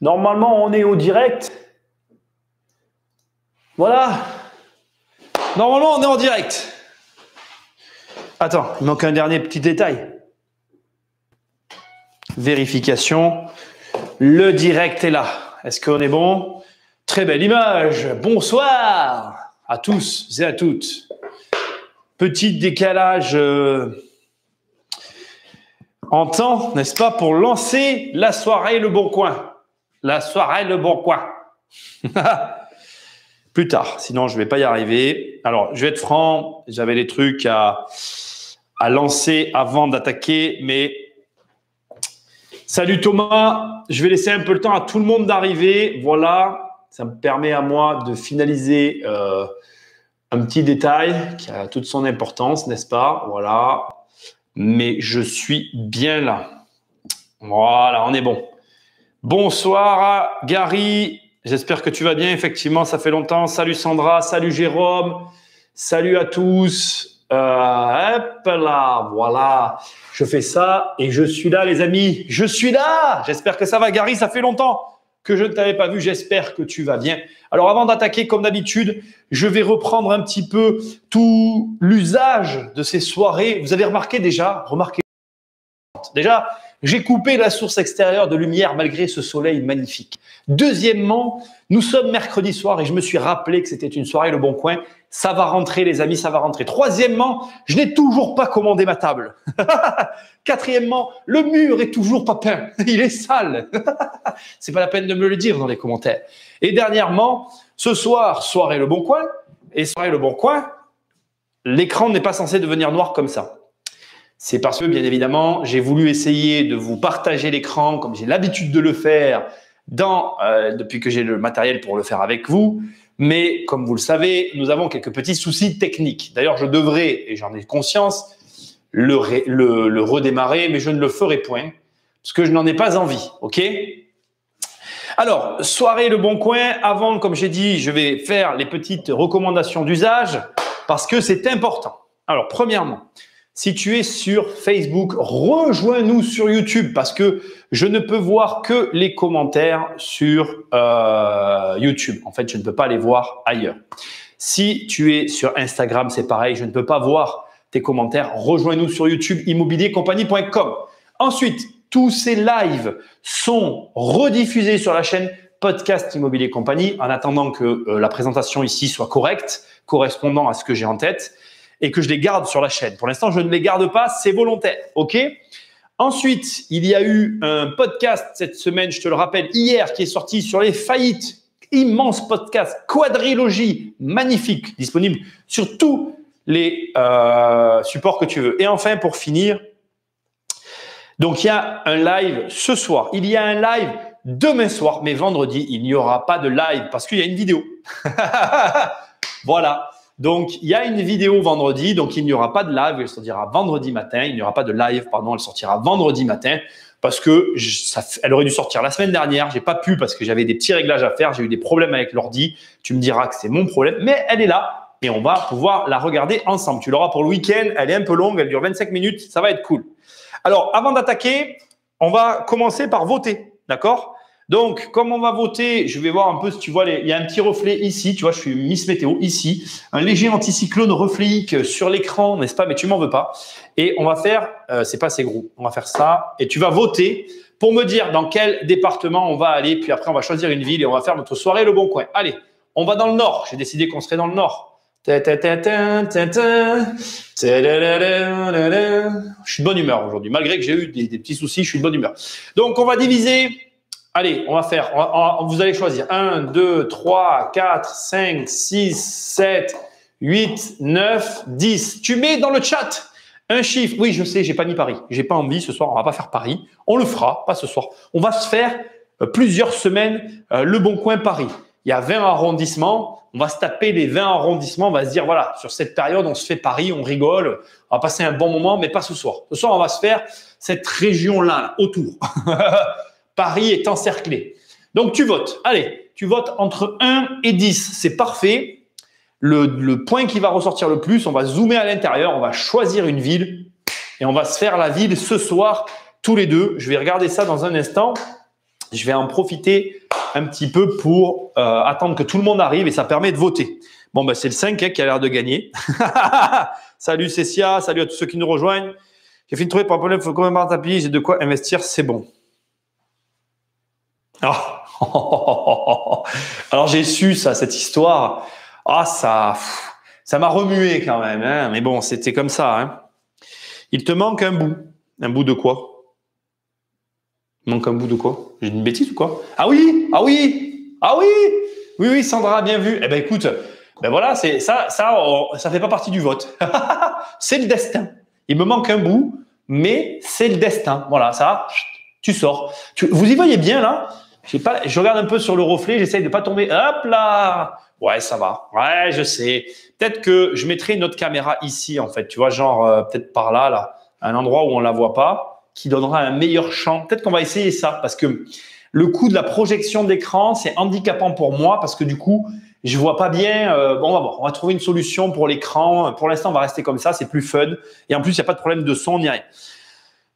Normalement, on est au direct. Voilà. Normalement, on est en direct. Attends, il manque un dernier petit détail. Vérification. Le direct est là. Est-ce qu'on est bon? Très belle image. Bonsoir à tous et à toutes. Petit décalage en temps, n'est-ce pas, pour lancer la soirée Le Bon Coin. La soirée Le Bon Coin. Plus tard, sinon je ne vais pas y arriver. Alors, je vais être franc, j'avais des trucs à lancer avant d'attaquer, mais salut Thomas, je vais laisser un peu le temps à tout le monde d'arriver. Voilà, ça me permet à moi de finaliser un petit détail qui a toute son importance, n'est-ce pas? Voilà, mais je suis bien là. Voilà, on est bon. Bonsoir Gary, j'espère que tu vas bien. Effectivement, ça fait longtemps. Salut Sandra, salut Jérôme, salut à tous. Hop là, voilà. Je fais ça et je suis là, les amis. Je suis là. J'espère que ça va, Gary. Ça fait longtemps que je ne t'avais pas vu. J'espère que tu vas bien. Alors, avant d'attaquer, comme d'habitude, je vais reprendre un petit peu tout l'usage de ces soirées. Vous avez remarqué déjà, j'ai coupé la source extérieure de lumière malgré ce soleil magnifique. Deuxièmement, nous sommes mercredi soir et je me suis rappelé que c'était une soirée Le Bon Coin. Ça va rentrer, les amis, ça va rentrer. Troisièmement, je n'ai toujours pas commandé ma table. Quatrièmement, le mur est toujours pas peint. Il est sale. C'est pas la peine de me le dire dans les commentaires. Et dernièrement, ce soir, soirée Le Bon Coin. Et soirée Le Bon Coin, l'écran n'est pas censé devenir noir comme ça. C'est parce que, bien évidemment, j'ai voulu essayer de vous partager l'écran comme j'ai l'habitude de le faire depuis que j'ai le matériel pour le faire avec vous. Mais comme vous le savez, nous avons quelques petits soucis techniques. D'ailleurs, je devrais, et j'en ai conscience, le redémarrer, mais je ne le ferai point parce que je n'en ai pas envie. OK? Alors, soirée Le Bon Coin. Avant, comme j'ai dit, je vais faire les petites recommandations d'usage parce que c'est important. Alors, premièrement, si tu es sur Facebook, rejoins-nous sur YouTube parce que je ne peux voir que les commentaires sur YouTube. En fait, je ne peux pas les voir ailleurs. Si tu es sur Instagram, c'est pareil, je ne peux pas voir tes commentaires. Rejoins-nous sur YouTube, immobiliercompagnie.com. Ensuite, tous ces lives sont rediffusés sur la chaîne Podcast Immobilier Compagnie en attendant que la présentation ici soit correcte, correspondant à ce que j'ai en tête. Et que je les garde sur la chaîne. Pour l'instant, je ne les garde pas, c'est volontaire. OK? Ensuite, il y a eu un podcast cette semaine, je te le rappelle, hier, qui est sorti sur les faillites. Immense podcast, quadrilogie, magnifique, disponible sur tous les supports que tu veux. Et enfin, pour finir, donc il y a un live ce soir. Il y a un live demain soir, mais vendredi, il n'y aura pas de live parce qu'il y a une vidéo. Voilà. Donc, il y a une vidéo vendredi, donc il n'y aura pas de live, elle sortira vendredi matin. Il n'y aura pas de live, pardon, elle sortira vendredi matin parce que elle aurait dû sortir la semaine dernière. J'ai pas pu parce que j'avais des petits réglages à faire. J'ai eu des problèmes avec l'ordi. Tu me diras que c'est mon problème, mais elle est là et on va pouvoir la regarder ensemble. Tu l'auras pour le week-end. Elle est un peu longue, elle dure 25 minutes. Ça va être cool. Alors, avant d'attaquer, on va commencer par voter, d'accord? Donc, comme on va voter, je vais voir un peu si tu vois, il y a un petit reflet ici, tu vois, je suis Miss Météo ici, un léger anticyclone refléique sur l'écran, n'est-ce pas? Mais tu m'en veux pas. Et on va faire, c'est pas assez gros, on va faire ça et tu vas voter pour me dire dans quel département on va aller. Puis après, on va choisir une ville et on va faire notre soirée Le Bon Coin. Allez, on va dans le Nord. J'ai décidé qu'on serait dans le Nord. Je suis de bonne humeur aujourd'hui. Malgré que j'ai eu des petits soucis, je suis de bonne humeur. Donc, on va diviser. Allez, on va faire, vous allez choisir 1, 2, 3, 4, 5, 6, 7, 8, 9, 10. Tu mets dans le chat un chiffre. Oui, je sais, j'ai pas mis Paris. J'ai pas envie ce soir, on va pas faire Paris. On le fera, pas ce soir. On va se faire plusieurs semaines Le Bon Coin Paris. Il y a 20 arrondissements. On va se taper les 20 arrondissements. On va se dire, voilà, sur cette période, on se fait Paris, on rigole. On va passer un bon moment, mais pas ce soir. Ce soir, on va se faire cette région-là, autour. Paris est encerclé. Donc, tu votes. Allez, tu votes entre 1 et 10. C'est parfait. Le point qui va ressortir le plus, on va zoomer à l'intérieur, on va choisir une ville et on va se faire la ville ce soir, tous les deux. Je vais regarder ça dans un instant. je vais en profiter un petit peu pour attendre que tout le monde arrive et ça permet de voter. Bon, ben, c'est le 5 qui a l'air de gagner. Salut Cécia, salut à tous ceux qui nous rejoignent. J'ai fini de trouver par un problème, il faut combien par tapis, j'ai de quoi investir, c'est bon. Oh. Alors j'ai su ça, cette histoire. Ah, ça m'a remué quand même, hein. Mais bon, c'était comme ça. Hein. Il te manque un bout. Un bout de quoi? Il manque un bout de quoi? J'ai une bêtise ou quoi? Ah oui, ah oui, ah oui, oui, Sandra, bien vu. Eh ben écoute, ben voilà, c'est ça fait pas partie du vote. C'est le destin. Il me manque un bout, mais c'est le destin. Voilà, ça, tu sors. Vous y voyez bien là? Je regarde un peu sur le reflet, j'essaye de pas tomber. Hop là! Ouais, ça va. Ouais, je sais. Peut-être que je mettrai une autre caméra ici, en fait. Tu vois, genre peut-être par là, un endroit où on la voit pas, qui donnera un meilleur champ. Peut-être qu'on va essayer ça, parce que le coût de la projection d'écran, c'est handicapant pour moi, parce que du coup, je vois pas bien. Bon, on va voir. On va trouver une solution pour l'écran. Pour l'instant, on va rester comme ça. C'est plus fun. Et en plus, il n'y a pas de problème de son ni rien.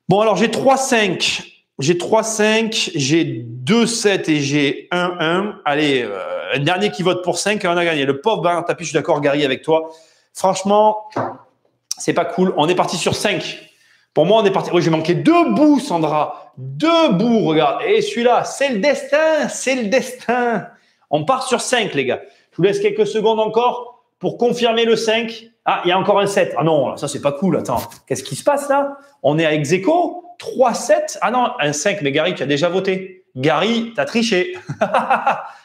Bon, alors j'ai 3-5. J'ai 3-5, j'ai 2-7 et j'ai 1-1. Allez, un dernier qui vote pour 5 et on a gagné. Le pauvre Bernard Tapie, je suis d'accord, Gary, avec toi. Franchement, c'est pas cool. On est parti sur 5. Pour moi, on est parti. Oui, j'ai manqué 2 bouts, Sandra. 2 bouts, regarde. Et celui-là, c'est le destin. C'est le destin. On part sur 5, les gars. Je vous laisse quelques secondes encore pour confirmer le 5. Ah, il y a encore un 7. Ah non, ça, c'est pas cool. Attends, qu'est-ce qui se passe là? On est à ex-aequo. 3-7. Ah non, un 5, mais Gary, tu as déjà voté. Gary, tu as triché.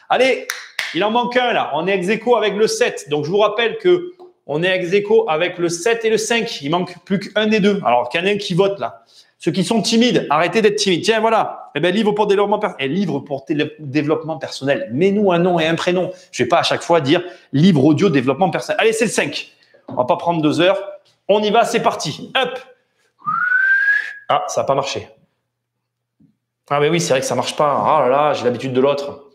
Allez, il en manque un là. On est ex-aequo avec le 7. Donc, je vous rappelle que on est ex-aequo avec le 7 et le 5. Il manque plus qu'un des deux. Alors, qu'il y en a un qui vote là. Ceux qui sont timides, arrêtez d'être timides. Tiens, voilà. Eh ben, livre pour développement personnel. Livre pour développement personnel. Mets-nous un nom et un prénom. Je vais pas à chaque fois dire livre audio développement personnel. Allez, c'est le 5. On va pas prendre 2 heures. On y va, c'est parti. Hop. Ah, ça n'a pas marché. Ah, mais oui, c'est vrai que ça ne marche pas. Ah là là, j'ai l'habitude de l'autre.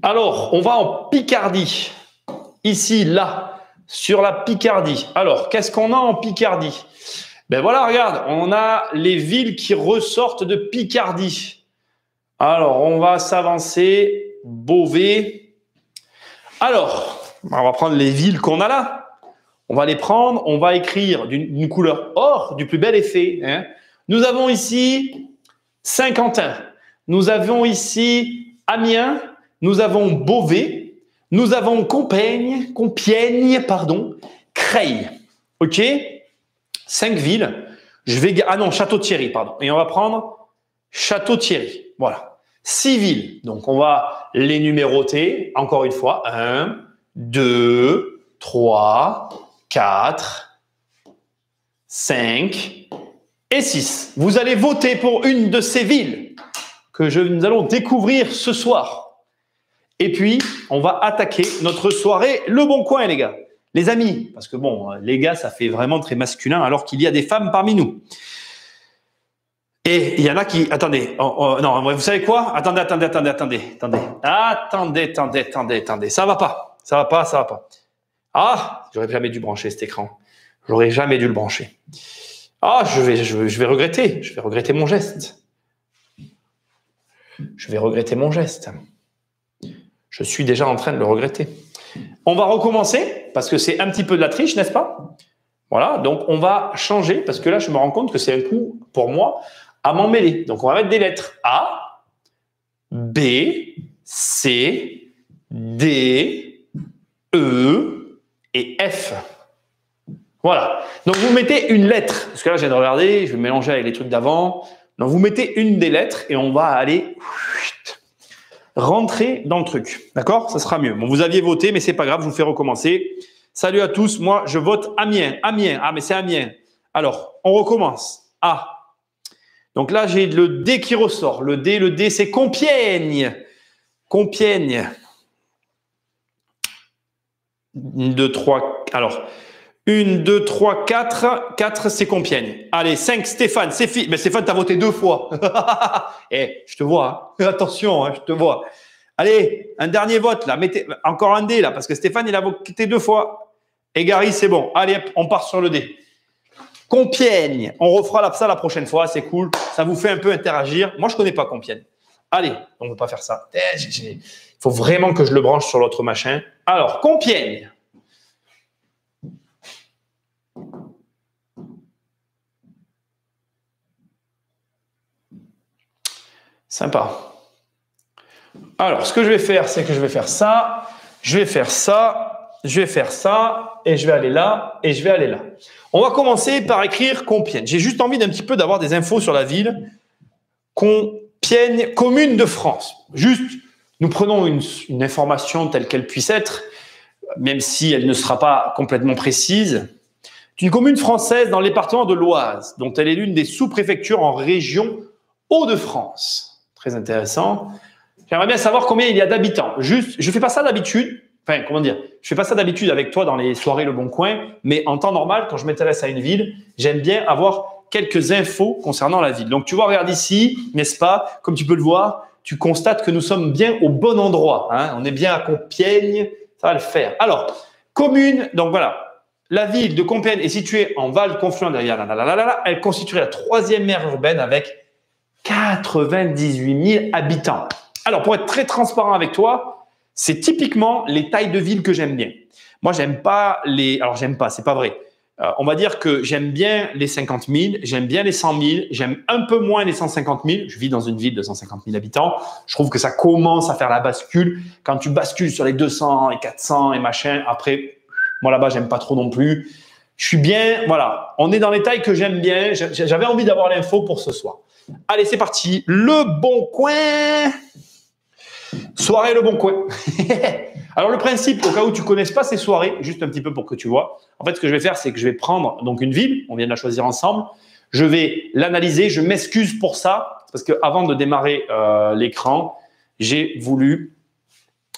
Alors, on va en Picardie. Ici, là, sur la Picardie. Alors, qu'est-ce qu'on a en Picardie? Ben voilà, regarde, on a les villes qui ressortent de Picardie. Alors, on va s'avancer. Beauvais. Alors, on va prendre les villes qu'on a là. On va les prendre, on va écrire d'une couleur or, du plus bel effet, hein. Nous avons ici Saint-Quentin, nous avons ici Amiens, nous avons Beauvais, nous avons Compiègne, Creil. OK? 5 villes. Ah non, Château-Thierry, pardon. Et on va prendre Château-Thierry. Voilà. 6 villes. Donc, on va les numéroter. Encore une fois. 1, 2, 3, 4, 5 et 6. Vous allez voter pour une de ces villes que nous allons découvrir ce soir. Et puis, on va attaquer notre soirée Le Bon Coin, les gars. Les amis, parce que bon, les gars, ça fait vraiment très masculin alors qu'il y a des femmes parmi nous. Et il y en a qui… Attendez, non, vous savez quoi? Attendez. Ça va pas. Ah, j'aurais jamais dû brancher cet écran. J'aurais jamais dû le brancher. Ah, je vais regretter. Je vais regretter mon geste. Je suis déjà en train de le regretter. On va recommencer parce que c'est un petit peu de la triche, n'est-ce pas? Voilà, donc on va changer parce que là, je me rends compte que c'est un coup pour moi à m'en mêler. Donc, on va mettre des lettres A, B, C, D, E et F. Voilà. Donc, vous mettez une lettre. Parce que là, je viens de regarder, je vais mélanger avec les trucs d'avant. Donc, vous mettez une des lettres et on va aller rentrer dans le truc. D'accord? Ça sera mieux. Bon, vous aviez voté, mais c'est pas grave, je vous fais recommencer. Salut à tous. Moi, je vote Amiens. Amiens. Ah, mais c'est Amiens. Alors, on recommence. A. Donc là, j'ai le D qui ressort. Le D, c'est Compiègne. 1, 2, 3. Alors, 1, 2, 3, 4. 4, c'est Compiègne. Allez, 5, Stéphane. C'est fini. Mais Stéphane, tu as voté 2 fois. Je te vois. Hein. Attention, je te vois. Allez, un dernier vote là. Mettez encore un D là, parce que Stéphane, il a voté 2 fois. Et Gary, c'est bon. Allez, on part sur le D. Compiègne. On refera ça la prochaine fois. C'est cool. Ça vous fait un peu interagir. Moi, je connais pas Compiègne. Allez, on ne peut pas faire ça. Il faut vraiment que je le branche sur l'autre machin. Alors, Compiègne. Sympa. Alors, ce que je vais faire, c'est que je vais faire ça, je vais faire ça, je vais faire ça, et je vais aller là, et je vais aller là. On va commencer par écrire Compiègne. J'ai juste envie d'un petit peu d'avoir des infos sur la ville. Compiègne, commune de France. Juste, nous prenons une information telle qu'elle puisse être, même si elle ne sera pas complètement précise. C'est une commune française dans le département de l'Oise, dont elle est l'une des sous-préfectures en région Hauts-de-France. Très intéressant. J'aimerais bien savoir combien il y a d'habitants. Juste, je fais pas ça d'habitude. Enfin, comment dire? Je fais pas ça d'habitude avec toi dans les soirées Le Bon Coin, mais en temps normal, quand je m'intéresse à une ville, j'aime bien avoir quelques infos concernant la ville. Donc, tu vois, regarde ici, n'est-ce pas? Comme tu peux le voir, tu constates que nous sommes bien au bon endroit. Hein, on est bien à Compiègne, ça va le faire. Alors, commune, donc voilà, la ville de Compiègne est située en Val-Confluent derrière. Elle constituerait la 3e aire urbaine avec 98 000 habitants. Alors, pour être très transparent avec toi, c'est typiquement les tailles de villes que j'aime bien. Moi, j'aime pas les… Alors, j'aime pas, c'est pas vrai. On va dire que j'aime bien les 50 000, j'aime bien les 100 000, j'aime un peu moins les 150 000. Je vis dans une ville de 150 000 habitants. Je trouve que ça commence à faire la bascule. Quand tu bascules sur les 200 et 400 et machin, après, moi là-bas, j'aime pas trop non plus. Je suis bien, voilà. On est dans les tailles que j'aime bien. J'avais envie d'avoir l'info pour ce soir. Allez, c'est parti. Le Bon Coin. Soirée Le Bon Coin. Alors, le principe, au cas où tu ne connaisses pas ces soirées, juste un petit peu pour que tu vois. En fait, ce que je vais faire, c'est que je vais prendre donc une ville, on vient de la choisir ensemble. Je vais l'analyser. Je m'excuse pour ça, parce qu'avant de démarrer l'écran, j'ai voulu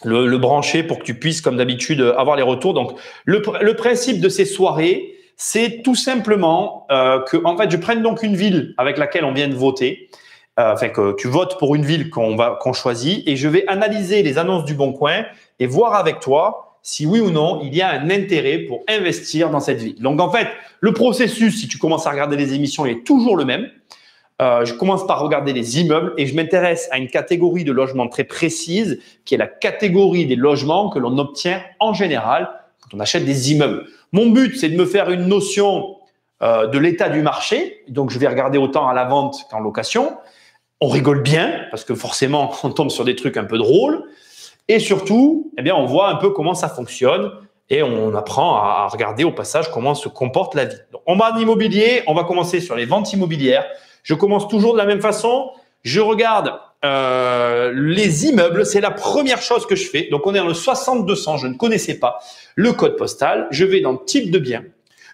le brancher pour que tu puisses, comme d'habitude, avoir les retours. Donc, le principe de ces soirées, c'est tout simplement que, en fait, je prenne donc une ville avec laquelle on vient de voter. Enfin, que tu votes pour une ville qu'on choisit, et je vais analyser les annonces du Bon Coin et voir avec toi si oui ou non il y a un intérêt pour investir dans cette ville. Donc en fait, le processus, si tu commences à regarder les émissions, il est toujours le même. Je commence par regarder les immeubles et je m'intéresse à une catégorie de logements très précise qui est la catégorie des logements que l'on obtient en général quand on achète des immeubles. Mon but, c'est de me faire une notion de l'état du marché. Donc je vais regarder autant à la vente qu'en location. On rigole bien parce que forcément, on tombe sur des trucs un peu drôles. Et surtout, eh bien, on voit un peu comment ça fonctionne et on apprend à regarder au passage comment se comporte la vie. Donc, en immobilier, on va commencer sur les ventes immobilières. Je commence toujours de la même façon. Je regarde les immeubles. C'est la première chose que je fais. Donc, on est dans le 6200. Je ne connaissais pas le code postal. Je vais dans type de bien.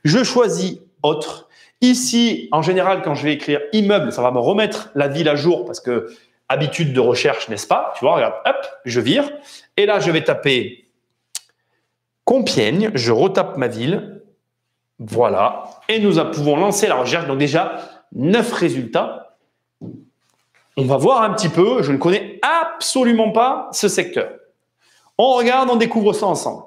Je choisis autre. Ici, en général, quand je vais écrire immeuble, ça va me remettre la ville à jour parce que habitude de recherche, n'est-ce pas? Tu vois, regarde, hop, je vire. Et là, je vais taper Compiègne. Je retape ma ville. Voilà. Et nous pouvons lancer la recherche. Donc déjà, 9 résultats. On va voir un petit peu. Je ne connais absolument pas ce secteur. On regarde, on découvre ça ensemble.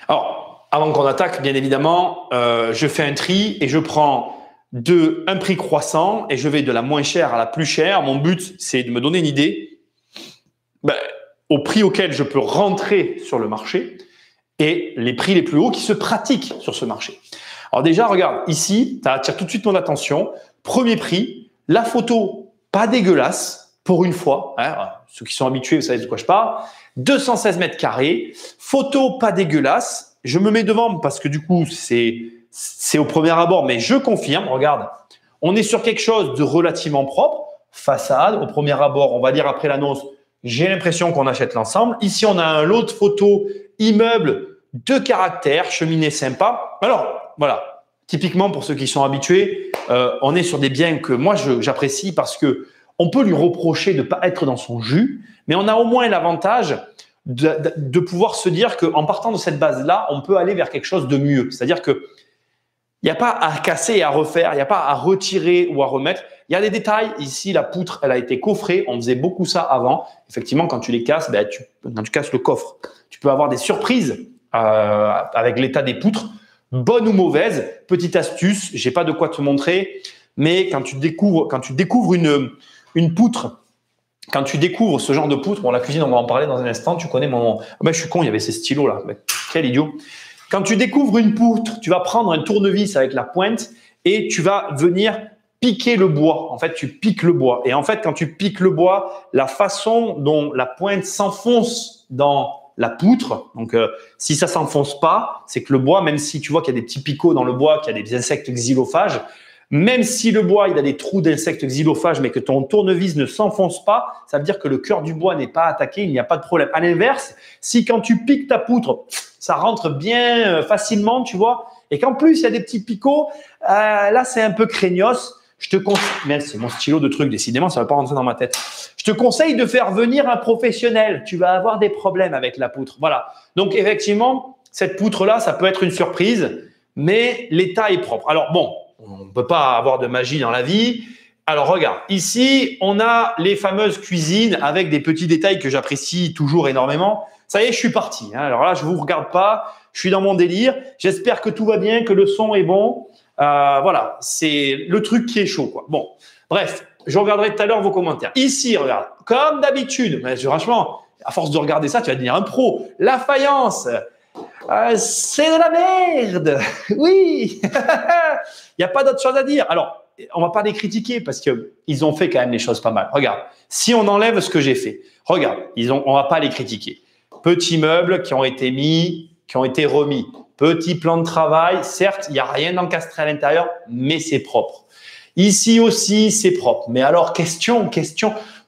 Alors, avant qu'on attaque, bien évidemment, je fais un tri et je prends un prix croissant et je vais de la moins chère à la plus chère. Mon but, c'est de me donner une idée au prix auquel je peux rentrer sur le marché et les prix les plus hauts qui se pratiquent sur ce marché. Alors déjà, regarde, ici, ça attire tout de suite mon attention. Premier prix, la photo pas dégueulasse pour une fois. Hein, ceux qui sont habitués, vous savez de quoi je parle. 216 mètres carrés, photo pas dégueulasse. Je me mets devant parce que du coup, c'est au premier abord, mais je confirme. Regarde, on est sur quelque chose de relativement propre. Façade, au premier abord, on va dire après l'annonce, j'ai l'impression qu'on achète l'ensemble. Ici, on a un lot de photos, immeuble de caractère, cheminée sympa. Alors, voilà, typiquement pour ceux qui sont habitués, on est sur des biens que moi, j'apprécie parce que on peut lui reprocher de ne pas être dans son jus, mais on a au moins l'avantage de pouvoir se dire qu'en partant de cette base-là, on peut aller vers quelque chose de mieux. C'est-à-dire que il n'y a pas à casser et à refaire, il n'y a pas à retirer ou à remettre. Il y a des détails. Ici, la poutre, elle a été coffrée. On faisait beaucoup ça avant. Effectivement, quand tu les casses, quand tu casses le coffre, tu peux avoir des surprises avec l'état des poutres, bonnes ou mauvaises. Petite astuce, j'ai pas de quoi te montrer, mais quand tu découvres une une poutre, quand tu découvres ce genre de poutre, bon, la cuisine, on va en parler dans un instant, tu connais mon… Ben, je suis con, il y avait ces stylos-là. Ben, quel idiot. Quand tu découvres une poutre, tu vas prendre un tournevis avec la pointe et tu vas venir piquer le bois. En fait, tu piques le bois. Et en fait, quand tu piques le bois, la façon dont la pointe s'enfonce dans la poutre, donc si ça s'enfonce pas, c'est que le bois, même si tu vois qu'il y a des petits picots dans le bois, qu'il y a des insectes xylophages, même si le bois il a des trous d'insectes xylophages, mais que ton tournevis ne s'enfonce pas, ça veut dire que le cœur du bois n'est pas attaqué, il n'y a pas de problème. À l'inverse, si quand tu piques ta poutre, ça rentre bien facilement, tu vois, et qu'en plus il y a des petits picots, là c'est un peu craignos. Je te conseille, mais c'est mon stylo de truc, décidément, ça ne va pas rentrer dans ma tête. Je te conseille de faire venir un professionnel. Tu vas avoir des problèmes avec la poutre. Voilà. Donc, effectivement, cette poutre-là, ça peut être une surprise, mais l'état est propre. Alors, bon, on ne peut pas avoir de magie dans la vie. Alors, regarde, ici, on a les fameuses cuisines avec des petits détails que j'apprécie toujours énormément. Ça y est, je suis parti. Alors là, je ne vous regarde pas. Je suis dans mon délire. J'espère que tout va bien, que le son est bon. Voilà, c'est le truc qui est chaud, quoi. Bon, bref, je regarderai tout à l'heure vos commentaires. Ici, regarde, comme d'habitude, mais franchement, à force de regarder ça, tu vas devenir un pro. La faïence, c'est de la merde. Oui, il n'y a pas d'autre chose à dire. Alors, on va pas les critiquer parce que ils ont fait quand même les choses pas mal. Regarde, si on enlève ce que j'ai fait, regarde, on va pas les critiquer. Petits meubles qui ont été mis, qui ont été remis. Petit plan de travail, certes, il n'y a rien d'encastré à l'intérieur, mais c'est propre. Ici aussi, c'est propre. Mais alors, question,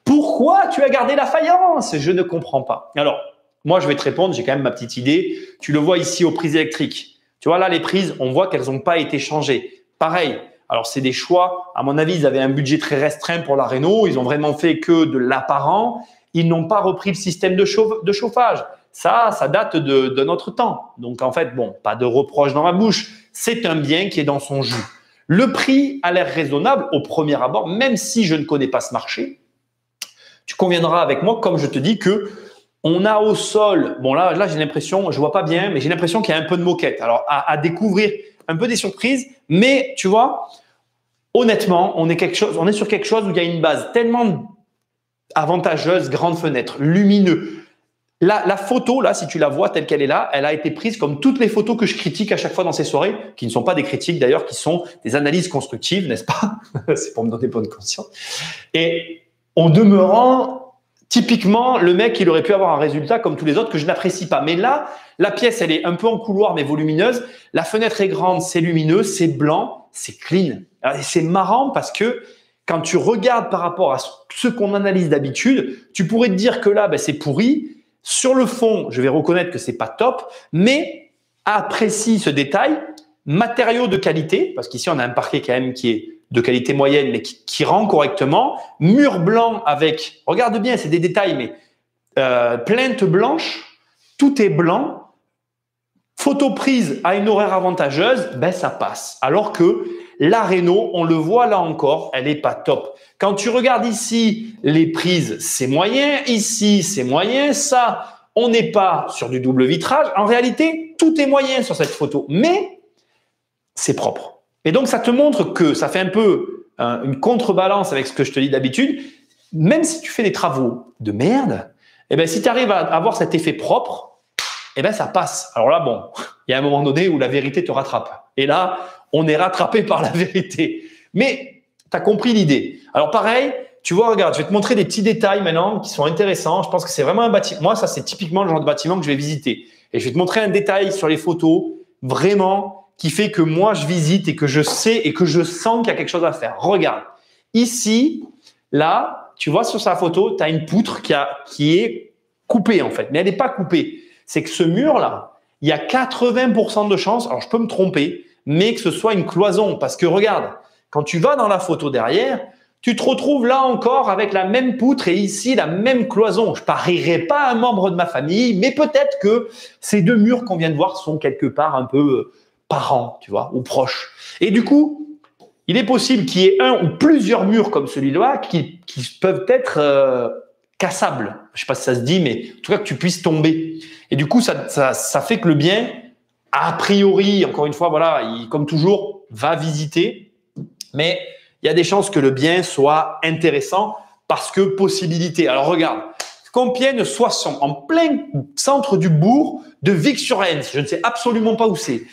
pourquoi tu as gardé la faïence? Je ne comprends pas. Alors, moi, je vais te répondre, j'ai quand même ma petite idée. Tu le vois ici aux prises électriques. Tu vois là, les prises, on voit qu'elles n'ont pas été changées. Pareil, alors c'est des choix. À mon avis, ils avaient un budget très restreint pour la réno. Ils ont vraiment fait que de l'apparent. Ils n'ont pas repris le système de chauffage. Ça date de notre temps. Donc, en fait, bon, pas de reproche dans ma bouche. C'est un bien qui est dans son jus. Le prix a l'air raisonnable au premier abord, même si je ne connais pas ce marché. Tu conviendras avec moi, comme je te dis, que on a au sol, bon là j'ai l'impression, je vois pas bien, mais j'ai l'impression qu'il y a un peu de moquette. Alors, à découvrir un peu des surprises, mais tu vois, honnêtement, on est sur quelque chose où il y a une base tellement avantageuse, grande fenêtre, lumineux. La photo, là, si tu la vois telle qu'elle est là, elle a été prise comme toutes les photos que je critique à chaque fois dans ces soirées, qui ne sont pas des critiques d'ailleurs, qui sont des analyses constructives, n'est-ce pas? C'est pour me donner bonne conscience. Et en demeurant, typiquement, le mec, il aurait pu avoir un résultat comme tous les autres que je n'apprécie pas. Mais là, la pièce, elle est un peu en couloir, mais volumineuse. La fenêtre est grande, c'est lumineux, c'est blanc, c'est clean. Et c'est marrant parce que quand tu regardes par rapport à ce qu'on analyse d'habitude, tu pourrais te dire que là, ben, c'est pourri. Sur le fond, je vais reconnaître que c'est pas top, mais apprécie ce détail. Matériaux de qualité, parce qu'ici on a un parquet quand même qui est de qualité moyenne, mais qui rend correctement. Mur blanc avec, regarde bien, c'est des détails, mais plainte blanche, tout est blanc. Photo prise à une horaire avantageuse, ben ça passe. Alors que la réno, on le voit là encore, elle est pas top. Quand tu regardes ici, les prises, c'est moyen. Ici, c'est moyen. Ça, on n'est pas sur du double vitrage. En réalité, tout est moyen sur cette photo, mais c'est propre. Et donc, ça te montre que ça fait un peu une contrebalance avec ce que je te dis d'habitude. Même si tu fais des travaux de merde, eh ben, si tu arrives à avoir cet effet propre, eh ben, ça passe. Alors là, bon, il y a un moment donné où la vérité te rattrape. Et là, on est rattrapé par la vérité. Mais tu as compris l'idée. Alors pareil, tu vois, regarde, je vais te montrer des petits détails maintenant qui sont intéressants. Je pense que c'est vraiment un bâtiment. Moi, ça, c'est typiquement le genre de bâtiment que je vais visiter. Et je vais te montrer un détail sur les photos, vraiment, qui fait que moi, je visite et que je sais et que je sens qu'il y a quelque chose à faire. Regarde. Ici, là, tu vois sur sa photo, tu as une poutre qui est coupée en fait. Mais elle n'est pas coupée. C'est que ce mur-là, il y a 80% de chances, alors je peux me tromper, mais que ce soit une cloison. Parce que regarde, quand tu vas dans la photo derrière, tu te retrouves là encore avec la même poutre et ici la même cloison. Je parierai pas à un membre de ma famille, mais peut-être que ces deux murs qu'on vient de voir sont quelque part un peu parents, tu vois, ou proches. Et du coup, il est possible qu'il y ait un ou plusieurs murs comme celui-là qui peuvent être cassables. Je sais pas si ça se dit, mais en tout cas que tu puisses tomber. Et du coup, ça fait que le bien, a priori, encore une fois, voilà, comme toujours, va visiter. Mais il y a des chances que le bien soit intéressant parce que possibilité. Alors regarde, Compiègne 60, en plein centre du bourg de Vic-sur-Aisne. Je ne sais absolument pas où c'est.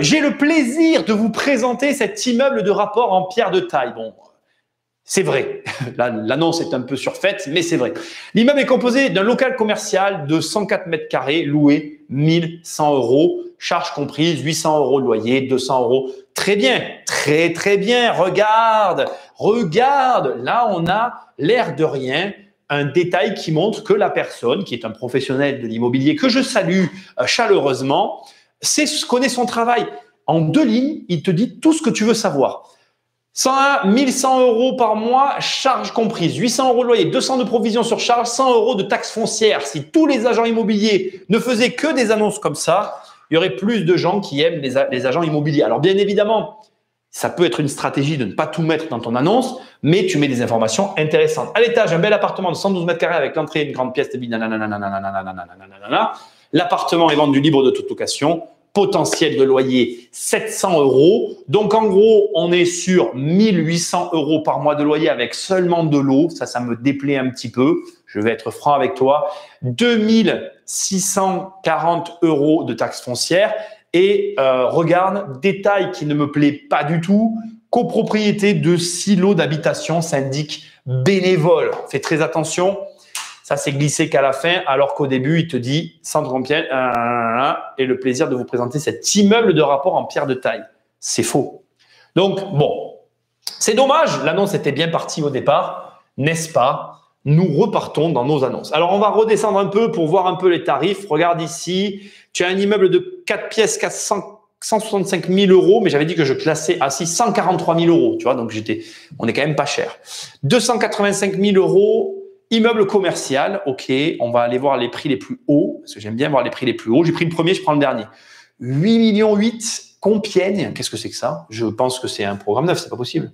J'ai le plaisir de vous présenter cet immeuble de rapport en pierre de taille. Bon, c'est vrai. L'annonce est un peu surfaite, mais c'est vrai. L'immeuble est composé d'un local commercial de 104 mètres carrés, loué 1100 €, charges comprises, 800 € de loyer, 200 €. Très bien, très très bien. Regarde, là on a l'air de rien, un détail qui montre que la personne, qui est un professionnel de l'immobilier, que je salue chaleureusement, connaît son travail. En 2 lignes, il te dit tout ce que tu veux savoir. 1100 € par mois, charges comprises, 800 € de loyer, 200 de provision sur charge, 100 € de taxes foncières. Si tous les agents immobiliers ne faisaient que des annonces comme ça, il y aurait plus de gens qui aiment les agents immobiliers. Alors bien évidemment, ça peut être une stratégie de ne pas tout mettre dans ton annonce, mais tu mets des informations intéressantes. À l'étage, un bel appartement de 112 mètres carrés avec l'entrée et une grande pièce de vie. L'appartement est vendu libre de toute location. Potentiel de loyer 700 €. Donc, en gros, on est sur 1800 € par mois de loyer avec seulement de l'eau. Ça me déplaît un petit peu. Je vais être franc avec toi. 2640 € de taxes foncières. Et regarde, détail qui ne me plaît pas du tout. Copropriété de 6 lots d'habitation, syndic bénévole. Fais très attention. Ça, c'est glissé qu'à la fin, alors qu'au début, il te dit Centre Compiègne et le plaisir de vous présenter cet immeuble de rapport en pierre de taille. C'est faux. Donc, bon, c'est dommage. L'annonce était bien partie au départ, n'est-ce pas? Nous repartons dans nos annonces. Alors, on va redescendre un peu pour voir un peu les tarifs. Regarde ici, tu as un immeuble de 4 pièces, 165 000 €, mais j'avais dit que je classais à 143 000 €. Tu vois, donc on est quand même pas cher. 285 000 €. Immeuble commercial, ok, on va aller voir les prix les plus hauts, parce que j'aime bien voir les prix les plus hauts. J'ai pris le premier, je prends le dernier. 8,8 millions, Compiègne, qu'est-ce que c'est que ça? Je pense que c'est un programme neuf, c'est pas possible.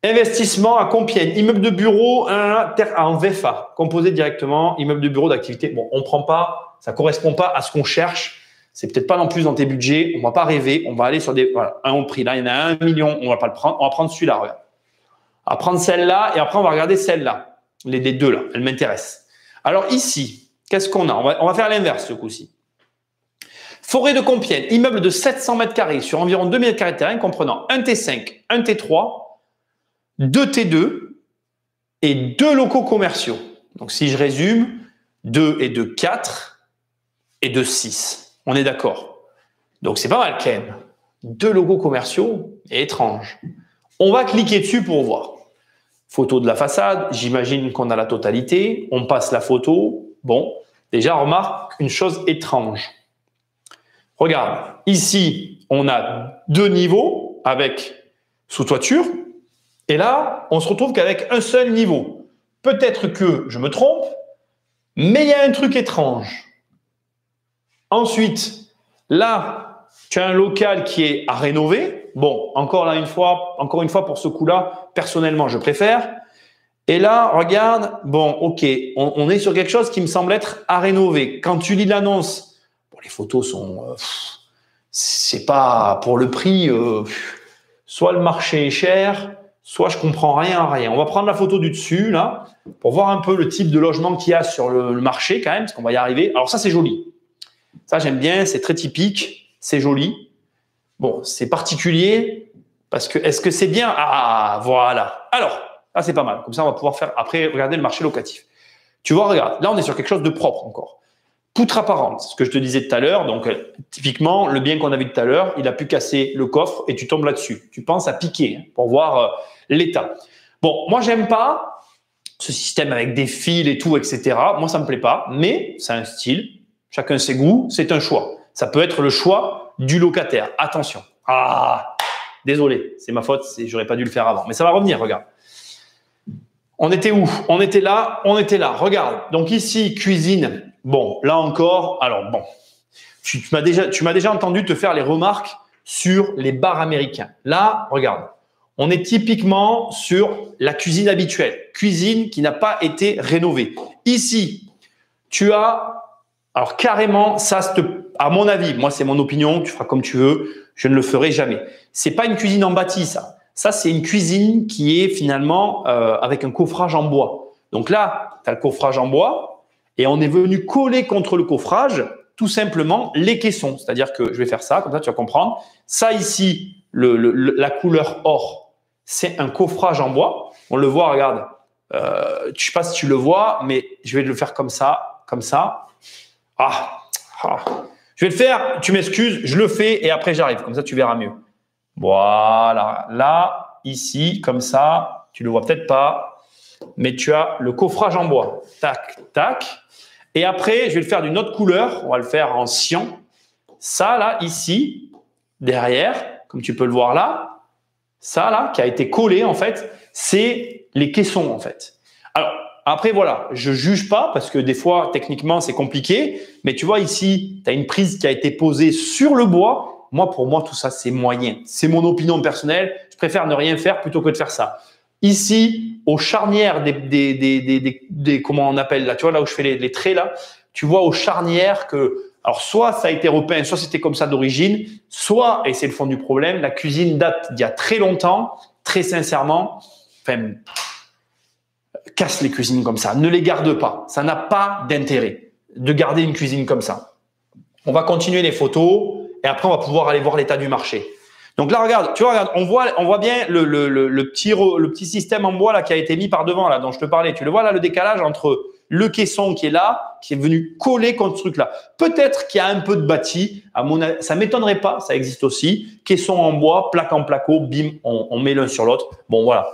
Investissement à Compiègne, immeuble de bureau en VFA, composé directement, immeuble de bureau d'activité. Bon, on prend pas, ça correspond pas à ce qu'on cherche. C'est peut-être pas non plus dans tes budgets. On va pas rêver. On va aller sur un haut prix. Là, il y en a 1 million. On va pas le prendre. On va prendre celui-là. Regarde. On va prendre celle-là et après on va regarder celle-là. Les deux là, elles m'intéressent. Alors ici, qu'est-ce qu'on a? On va faire l'inverse ce coup-ci. Forêt de Compiègne, immeuble de 700 mètres carrés sur environ 2 mètres carrés de terrain comprenant un T5, un T3, 2 T2 et 2 locaux commerciaux. Donc si je résume, 2 et 2, 4 et 2, 6. On est d'accord. Donc c'est pas mal quand même. 2 locaux commerciaux et étrange. On va cliquer dessus pour voir. Photo de la façade, j'imagine qu'on a la totalité. On passe la photo. Bon, déjà, remarque une chose étrange. Regarde, ici, on a 2 niveaux avec sous-toiture. Et là, on se retrouve qu'avec un seul niveau. Peut-être que je me trompe, mais il y a un truc étrange. Ensuite, là, tu as un local qui est à rénover. Bon, encore une fois, pour ce coup-là, personnellement, je préfère. Et là, regarde, bon, ok, on est sur quelque chose qui me semble être à rénover. Quand tu lis l'annonce, bon, les photos sont, c'est pas pour le prix. Soit le marché est cher, soit je comprends rien à rien. On va prendre la photo du dessus là pour voir un peu le type de logement qu'il y a sur le marché quand même, parce qu'on va y arriver. Alors ça, c'est joli. Ça, j'aime bien, c'est très typique, c'est joli. Bon, c'est particulier parce que est-ce que c'est bien? Ah, voilà. Alors, là, c'est pas mal. Comme ça, on va pouvoir faire après regarder le marché locatif. Tu vois, regarde, là, on est sur quelque chose de propre encore. Poutre apparente, ce que je te disais tout à l'heure. Donc, typiquement, le bien qu'on a vu tout à l'heure, il a pu casser le coffre et tu tombes là-dessus. Tu penses à piquer pour voir l'état. Bon, moi, j'aime pas ce système avec des fils et tout, etc. Moi, ça me plaît pas, mais c'est un style. Chacun ses goûts, c'est un choix. Ça peut être le choix du locataire. Attention. Ah, désolé, c'est ma faute, j'aurais pas dû le faire avant. Mais ça va revenir, regarde. On était où? On était là. Regarde. Donc ici, cuisine. Bon, là encore. Alors bon, tu m'as déjà entendu te faire les remarques sur les bars américains. Là, regarde. On est typiquement sur la cuisine habituelle. Cuisine qui n'a pas été rénovée. Ici, tu as... Alors carrément, ça, à mon avis, moi c'est mon opinion, tu feras comme tu veux, je ne le ferai jamais. C'est pas une cuisine en bâti, ça. Ça, c'est une cuisine qui est finalement avec un coffrage en bois. Donc là, tu as le coffrage en bois et on est venu coller contre le coffrage tout simplement les caissons. C'est-à-dire que je vais faire ça, comme ça tu vas comprendre. Ça ici, la couleur or, c'est un coffrage en bois. On le voit, regarde. Je ne sais pas si tu le vois, mais je vais le faire comme ça, comme ça. Je vais le faire, tu m'excuses, je le fais et après j'arrive. Comme ça, tu verras mieux. Voilà. Là, ici, comme ça, tu le vois peut-être pas, mais tu as le coffrage en bois. Tac, tac. Et après, je vais le faire d'une autre couleur. On va le faire en cyan. Ça, là, ici, derrière, comme tu peux le voir là, ça, là, qui a été collé, en fait, c'est les caissons, en fait. Alors, après, voilà, je juge pas parce que des fois, techniquement, c'est compliqué. Mais tu vois, ici, tu as une prise qui a été posée sur le bois. Moi, pour moi, tout ça, c'est moyen. C'est mon opinion personnelle. Je préfère ne rien faire plutôt que de faire ça. Ici, aux charnières comment on appelle là, tu vois, là où je fais les traits là, tu vois aux charnières que, alors soit ça a été repeint, soit c'était comme ça d'origine, soit, et c'est le fond du problème, la cuisine date d'il y a très longtemps, très sincèrement, enfin, casse les cuisines comme ça, ne les garde pas. Ça n'a pas d'intérêt de garder une cuisine comme ça. On va continuer les photos et après on va pouvoir aller voir l'état du marché. Donc là, regarde, tu vois, regarde, on voit bien le petit système en bois là qui a été mis par devant là, dont je te parlais. Tu le vois là, le décalage entre le caisson qui est là, qui est venu coller contre ce truc-là. Peut-être qu'il y a un peu de bâti. À mon avis, ça m'étonnerait pas, ça existe aussi. Caisson en bois, plaque en placo, bim, on met l'un sur l'autre. Bon, voilà.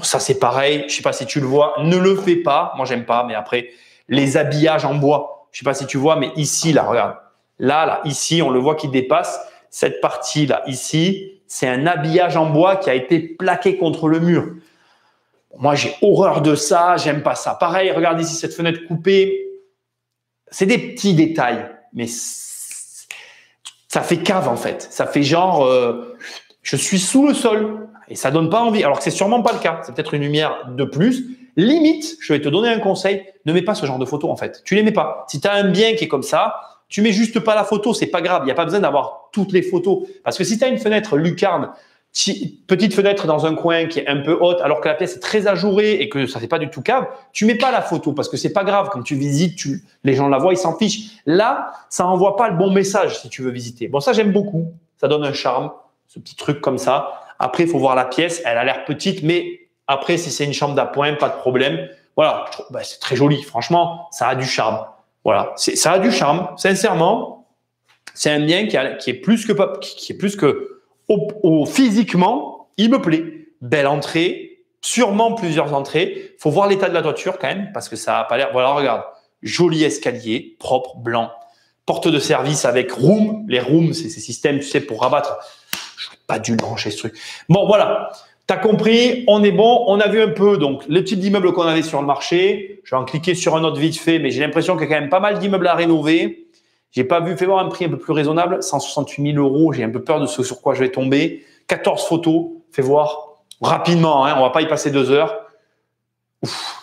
Ça, c'est pareil. Je sais pas si tu le vois. Ne le fais pas. Moi, j'aime pas. Mais après, les habillages en bois. Je sais pas si tu vois, mais ici, là, regarde. Là, ici, on le voit qui dépasse. Cette partie-là, ici, c'est un habillage en bois qui a été plaqué contre le mur. Moi, j'ai horreur de ça. J'aime pas ça. Pareil, regarde ici, cette fenêtre coupée. C'est des petits détails, mais ça fait cave, en fait. Ça fait genre, je suis sous le sol. Et ça donne pas envie. Alors que c'est sûrement pas le cas. C'est peut-être une lumière de plus. Limite, je vais te donner un conseil. Ne mets pas ce genre de photos, en fait. Tu les mets pas. Si tu as un bien qui est comme ça, tu mets juste pas la photo, c'est pas grave. Il n'y a pas besoin d'avoir toutes les photos. Parce que si tu as une fenêtre lucarne, petite fenêtre dans un coin qui est un peu haute, alors que la pièce est très ajourée et que ça fait pas du tout cave, tu mets pas la photo parce que c'est pas grave. Quand tu visites, les gens la voient, ils s'en fichent. Là, ça envoie pas le bon message si tu veux visiter. Bon, ça, j'aime beaucoup. Ça donne un charme, ce petit truc comme ça. Après, il faut voir la pièce. Elle a l'air petite, mais après, si c'est une chambre d'appoint, pas de problème. Voilà, c'est très joli. Franchement, ça a du charme. Voilà, ça a du charme. Sincèrement, c'est un bien qui est plus que physiquement, il me plaît. Belle entrée, sûrement plusieurs entrées. Faut voir l'état de la toiture quand même parce que ça a pas l'air. Voilà, regarde, joli escalier, propre, blanc, porte de service avec room. Les rooms, c'est ces systèmes, tu sais, pour rabattre. Je n'ai pas dû le brancher ce truc. Bon, voilà. Tu as compris, on est bon. On a vu un peu donc le type d'immeuble qu'on avait sur le marché. Je vais en cliquer sur un autre vite fait, mais j'ai l'impression qu'il y a quand même pas mal d'immeubles à rénover. J'ai pas vu, fais voir un prix un peu plus raisonnable, 168 000 €. J'ai un peu peur de ce sur quoi je vais tomber. 14 photos, fais voir rapidement. Hein, on va pas y passer 2 heures. Ouf.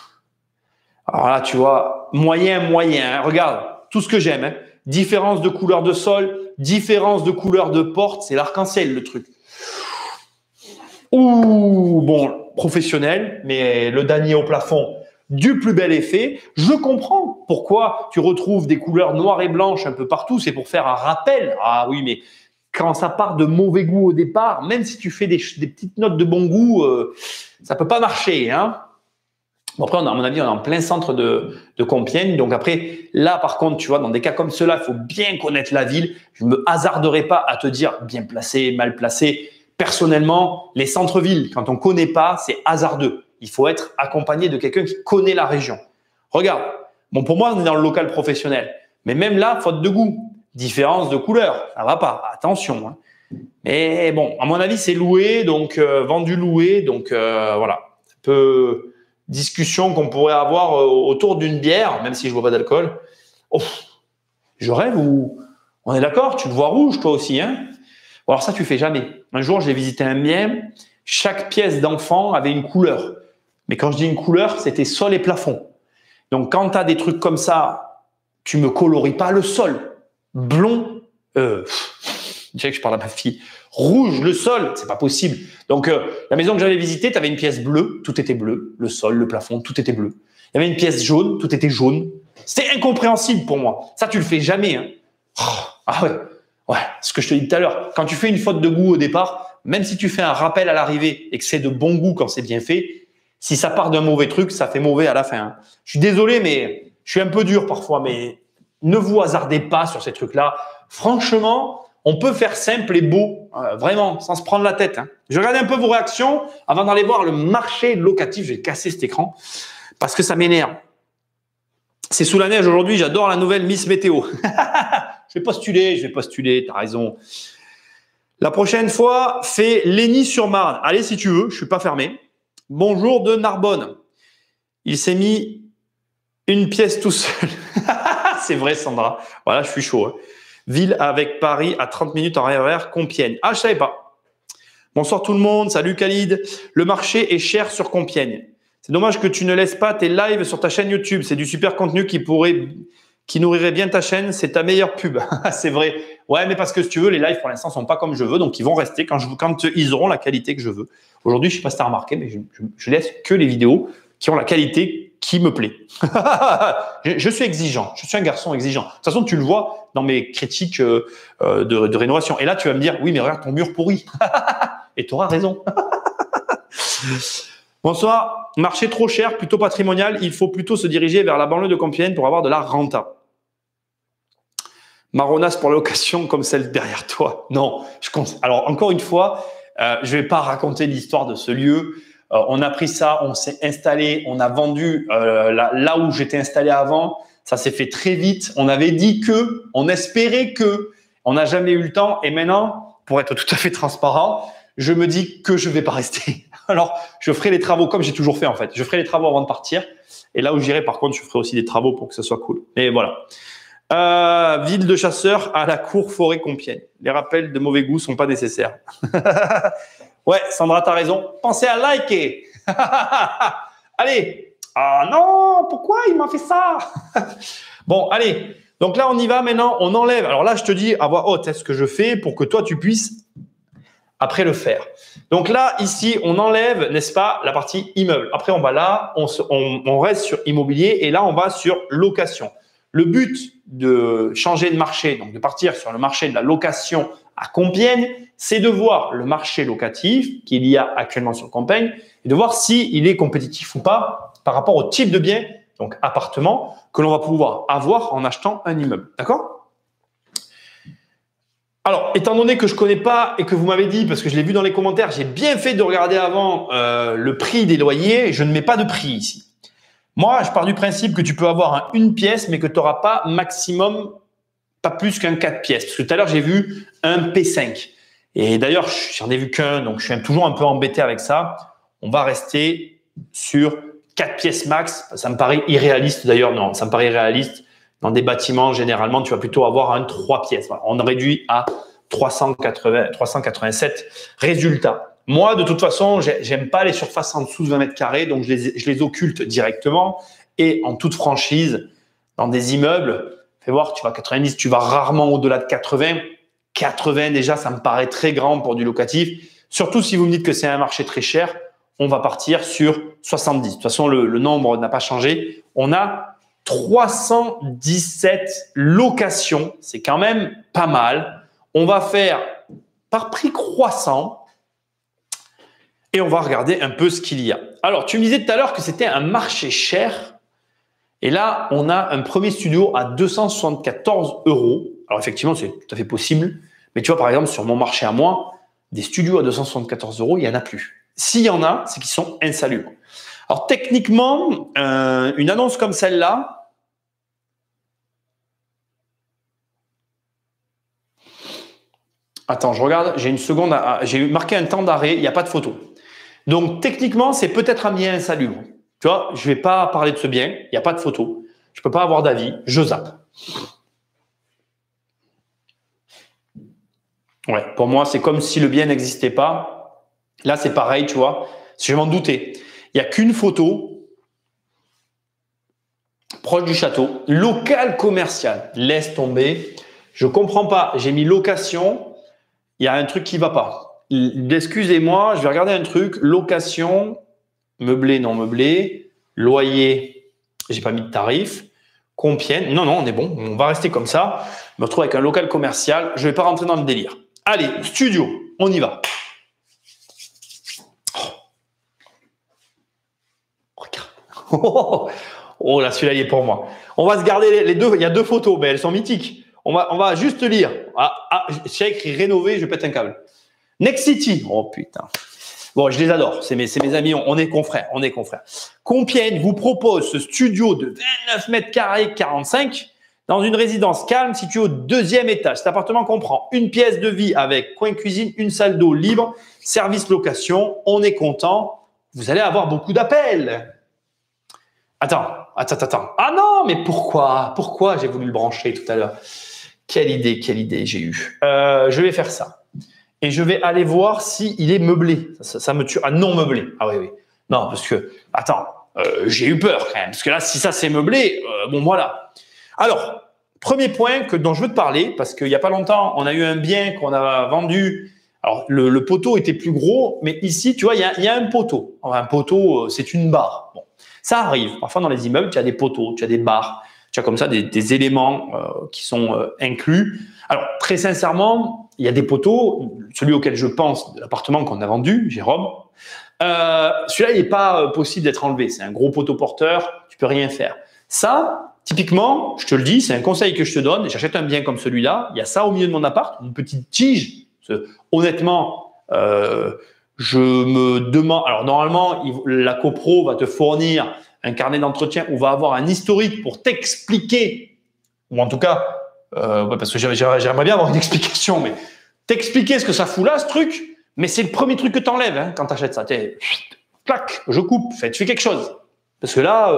Alors là, tu vois, moyen. Hein. Regarde, tout ce que j'aime. Hein. Différence de couleur de sol, différence de couleur de porte. C'est l'arc-en-ciel le truc. Ouh, bon, professionnel, mais le damier au plafond, du plus bel effet. Je comprends pourquoi tu retrouves des couleurs noires et blanches un peu partout. C'est pour faire un rappel. Ah oui, mais quand ça part de mauvais goût au départ, même si tu fais des petites notes de bon goût, ça peut pas marcher. Hein. Bon, après, à mon avis, on est en plein centre de Compiègne. Donc après, là, par contre, tu vois, dans des cas comme cela, il faut bien connaître la ville. Je me hasarderai pas à te dire bien placé, mal placé. Personnellement, les centres-villes, quand on ne connaît pas, c'est hasardeux. Il faut être accompagné de quelqu'un qui connaît la région. Regarde, bon, pour moi, on est dans le local professionnel. Mais même là, faute de goût, différence de couleur, ça va pas. Attention. Hein. Mais bon, à mon avis, c'est loué, donc vendu loué. Donc voilà, un peu discussion qu'on pourrait avoir autour d'une bière, même si je ne bois pas d'alcool. Oh, je rêve ou on est d'accord, tu le vois rouge toi aussi, hein? Alors ça, tu fais jamais. Un jour, j'ai visité un bien. Chaque pièce d'enfant avait une couleur. Mais quand je dis une couleur, c'était sol et plafond. Donc, quand tu as des trucs comme ça, tu me coloris pas le sol. Blond, Je dirais que je parle à ma fille. Rouge, le sol, c'est pas possible. Donc, la maison que j'avais visitée, tu avais une pièce bleue, tout était bleu. Le sol, le plafond, tout était bleu. Il y avait une pièce jaune, tout était jaune. C'était incompréhensible pour moi. Ça, tu le fais jamais. Hein. Ah ouais. Ouais, ce que je te dis tout à l'heure. Quand tu fais une faute de goût au départ, même si tu fais un rappel à l'arrivée et que c'est de bon goût quand c'est bien fait, si ça part d'un mauvais truc, ça fait mauvais à la fin. Hein. Je suis désolé, mais je suis un peu dur parfois, mais ne vous hasardez pas sur ces trucs-là. Franchement, on peut faire simple et beau, vraiment, sans se prendre la tête. Hein. Je regardais un peu vos réactions avant d'aller voir le marché locatif. Je vais casser cet écran parce que ça m'énerve. C'est sous la neige aujourd'hui, j'adore la nouvelle Miss Météo. Je vais postuler, t'as raison. La prochaine fois, fais Lény-sur-Marne. Allez, si tu veux, je suis pas fermé. Bonjour de Narbonne. Il s'est mis une pièce tout seul. C'est vrai, Sandra. Voilà, je suis chaud. Hein. Ville avec Paris à 30 minutes en RER, Compiègne. Ah, je savais pas. Bonsoir tout le monde. Salut Khalid. Le marché est cher sur Compiègne. C'est dommage que tu ne laisses pas tes lives sur ta chaîne YouTube. C'est du super contenu qui nourrirait bien ta chaîne. C'est ta meilleure pub. C'est vrai. Ouais, mais parce que si tu veux, les lives pour l'instant sont pas comme je veux. Donc, ils vont rester quand ils auront la qualité que je veux. Aujourd'hui, je sais pas si tu as remarqué, mais je laisse que les vidéos qui ont la qualité qui me plaît. Je suis exigeant. Je suis un garçon exigeant. De toute façon, tu le vois dans mes critiques de rénovation. Et là, tu vas me dire, oui, mais regarde ton mur pourri. Et tu auras raison. Bonsoir. Marché trop cher, plutôt patrimonial. Il faut plutôt se diriger vers la banlieue de Compiègne pour avoir de la renta. Marronasse pour la location comme celle derrière toi. Non, je compte. Alors, encore une fois, je vais pas raconter l'histoire de ce lieu. On a pris ça, on s'est installé, on a vendu là où j'étais installé avant. Ça s'est fait très vite. On avait dit que, on espérait que, on n'a jamais eu le temps. Et maintenant, pour être tout à fait transparent, je me dis que je vais pas rester. Alors, je ferai les travaux comme j'ai toujours fait en fait. Je ferai les travaux avant de partir. Et là où j'irai, par contre, je ferai aussi des travaux pour que ce soit cool. Mais voilà. Ville de chasseurs à la cour forêt Compiègne. Les rappels de mauvais goût sont pas nécessaires. Ouais, Sandra, t'as raison. Pensez à liker. Allez. Ah non, pourquoi il m'a fait ça? Bon, allez. Donc là, on y va maintenant. On enlève. Alors là, je te dis à voix haute, est-ce que je fais pour que toi, tu puisses après le faire. Donc là, ici, on enlève, n'est-ce pas, la partie immeuble. Après, on va là, on reste sur immobilier et là, on va sur location. Le but de changer de marché, donc de partir sur le marché de la location à Compiègne, c'est de voir le marché locatif qu'il y a actuellement sur Compiègne et de voir s'il est compétitif ou pas par rapport au type de bien, donc appartement, que l'on va pouvoir avoir en achetant un immeuble. D'accord ? Alors, étant donné que je connais pas et que vous m'avez dit, parce que je l'ai vu dans les commentaires, j'ai bien fait de regarder avant le prix des loyers, je ne mets pas de prix ici. Moi, je pars du principe que tu peux avoir une pièce, mais que tu n'auras pas maximum, pas plus qu'un 4 pièces. Parce que tout à l'heure, j'ai vu un P5. Et d'ailleurs, j'en ai vu qu'un, donc je suis toujours un peu embêté avec ça. On va rester sur 4 pièces max. Ça me paraît irréaliste d'ailleurs. Non, ça me paraît réaliste. Dans des bâtiments, généralement, tu vas plutôt avoir un 3 pièces. Voilà. On réduit à 387 résultats. Moi, de toute façon, j'aime pas les surfaces en dessous de 20 mètres carrés, donc je les occulte directement. Et en toute franchise, dans des immeubles, fais voir, tu vas 90, tu vas rarement au-delà de 80. 80 déjà, ça me paraît très grand pour du locatif. Surtout si vous me dites que c'est un marché très cher, on va partir sur 70. De toute façon, le nombre n'a pas changé. On a 317 locations, c'est quand même pas mal. On va faire par prix croissant et on va regarder un peu ce qu'il y a. Alors, tu me disais tout à l'heure que c'était un marché cher et là, on a un premier studio à 274 €. Alors, effectivement, c'est tout à fait possible, mais tu vois, par exemple, sur mon marché à moi, des studios à 274 €, il n'y en a plus. S'il y en a, c'est qu'ils sont insalubres. Alors, techniquement, une annonce comme celle-là, attends, je regarde, j'ai une seconde, j'ai marqué un temps d'arrêt, il n'y a pas de photo. Donc, techniquement, c'est peut-être un bien insalubre. Tu vois, je ne vais pas parler de ce bien, il n'y a pas de photo. Je ne peux pas avoir d'avis, je zappe. Ouais, pour moi, c'est comme si le bien n'existait pas. Là, c'est pareil, tu vois. Je m'en doutais. Il n'y a qu'une photo proche du château. Local commercial. Laisse tomber. Je ne comprends pas. J'ai mis location. il y a un truc qui va pas. Excusez-moi, je vais regarder un truc. Location, meublé, non meublé, loyer, j'ai pas mis de tarif. Compiègne, non, on est bon, on va rester comme ça. Je me retrouve avec un local commercial, je vais pas rentrer dans le délire. Allez, studio, on y va. Regarde. Oh là, celui-là, il est pour moi. On va se garder les deux. Il y a 2 photos, mais elles sont mythiques. On va juste lire. J'ai écrit rénover, je pète un câble. Next City. Oh putain. Bon, je les adore. C'est mes amis. On est confrères. Compiègne vous propose ce studio de 29 mètres carrés, 45, dans une résidence calme située au 2e étage. Cet appartement comprend une pièce de vie avec coin cuisine, une salle d'eau libre, service location. On est content. Vous allez avoir beaucoup d'appels. Attends. Ah non, mais pourquoi j'ai voulu le brancher tout à l'heure? Quelle idée j'ai eue. Je vais faire ça. Et je vais aller voir s'il est meublé. Ça me tue. Ah, non meublé. Ah oui. Non, parce que, attends, j'ai eu peur quand même. Parce que là, si ça c'est meublé, bon voilà. Alors, premier point dont je veux te parler, parce qu'il n'y a pas longtemps, on a eu un bien qu'on a vendu. Alors, le poteau était plus gros, mais ici, tu vois, il y a un poteau. Un poteau, c'est une barre. Bon. Ça arrive. Parfois, dans les immeubles, tu as des poteaux, tu as des barres, tu as comme ça des éléments qui sont inclus. Alors, très sincèrement, il y a des poteaux. Celui auquel je pense, l'appartement qu'on a vendu, Jérôme, celui-là, il n'est pas possible d'être enlevé. C'est un gros poteau porteur, tu peux rien faire. Ça, typiquement, je te le dis, c'est un conseil que je te donne. J'achète un bien comme celui-là. Il y a ça au milieu de mon appart, une petite tige. Honnêtement, je me demande. Alors normalement, la copro va te fournir un carnet d'entretien où va avoir un historique pour t'expliquer, ou en tout cas, parce que j'aimerais bien avoir une explication, mais t'expliquer ce que ça fout là, ce truc. Mais c'est le premier truc que t'enlèves hein, quand t'achètes ça. Clac, je coupe. Tu fais quelque chose. Parce que là,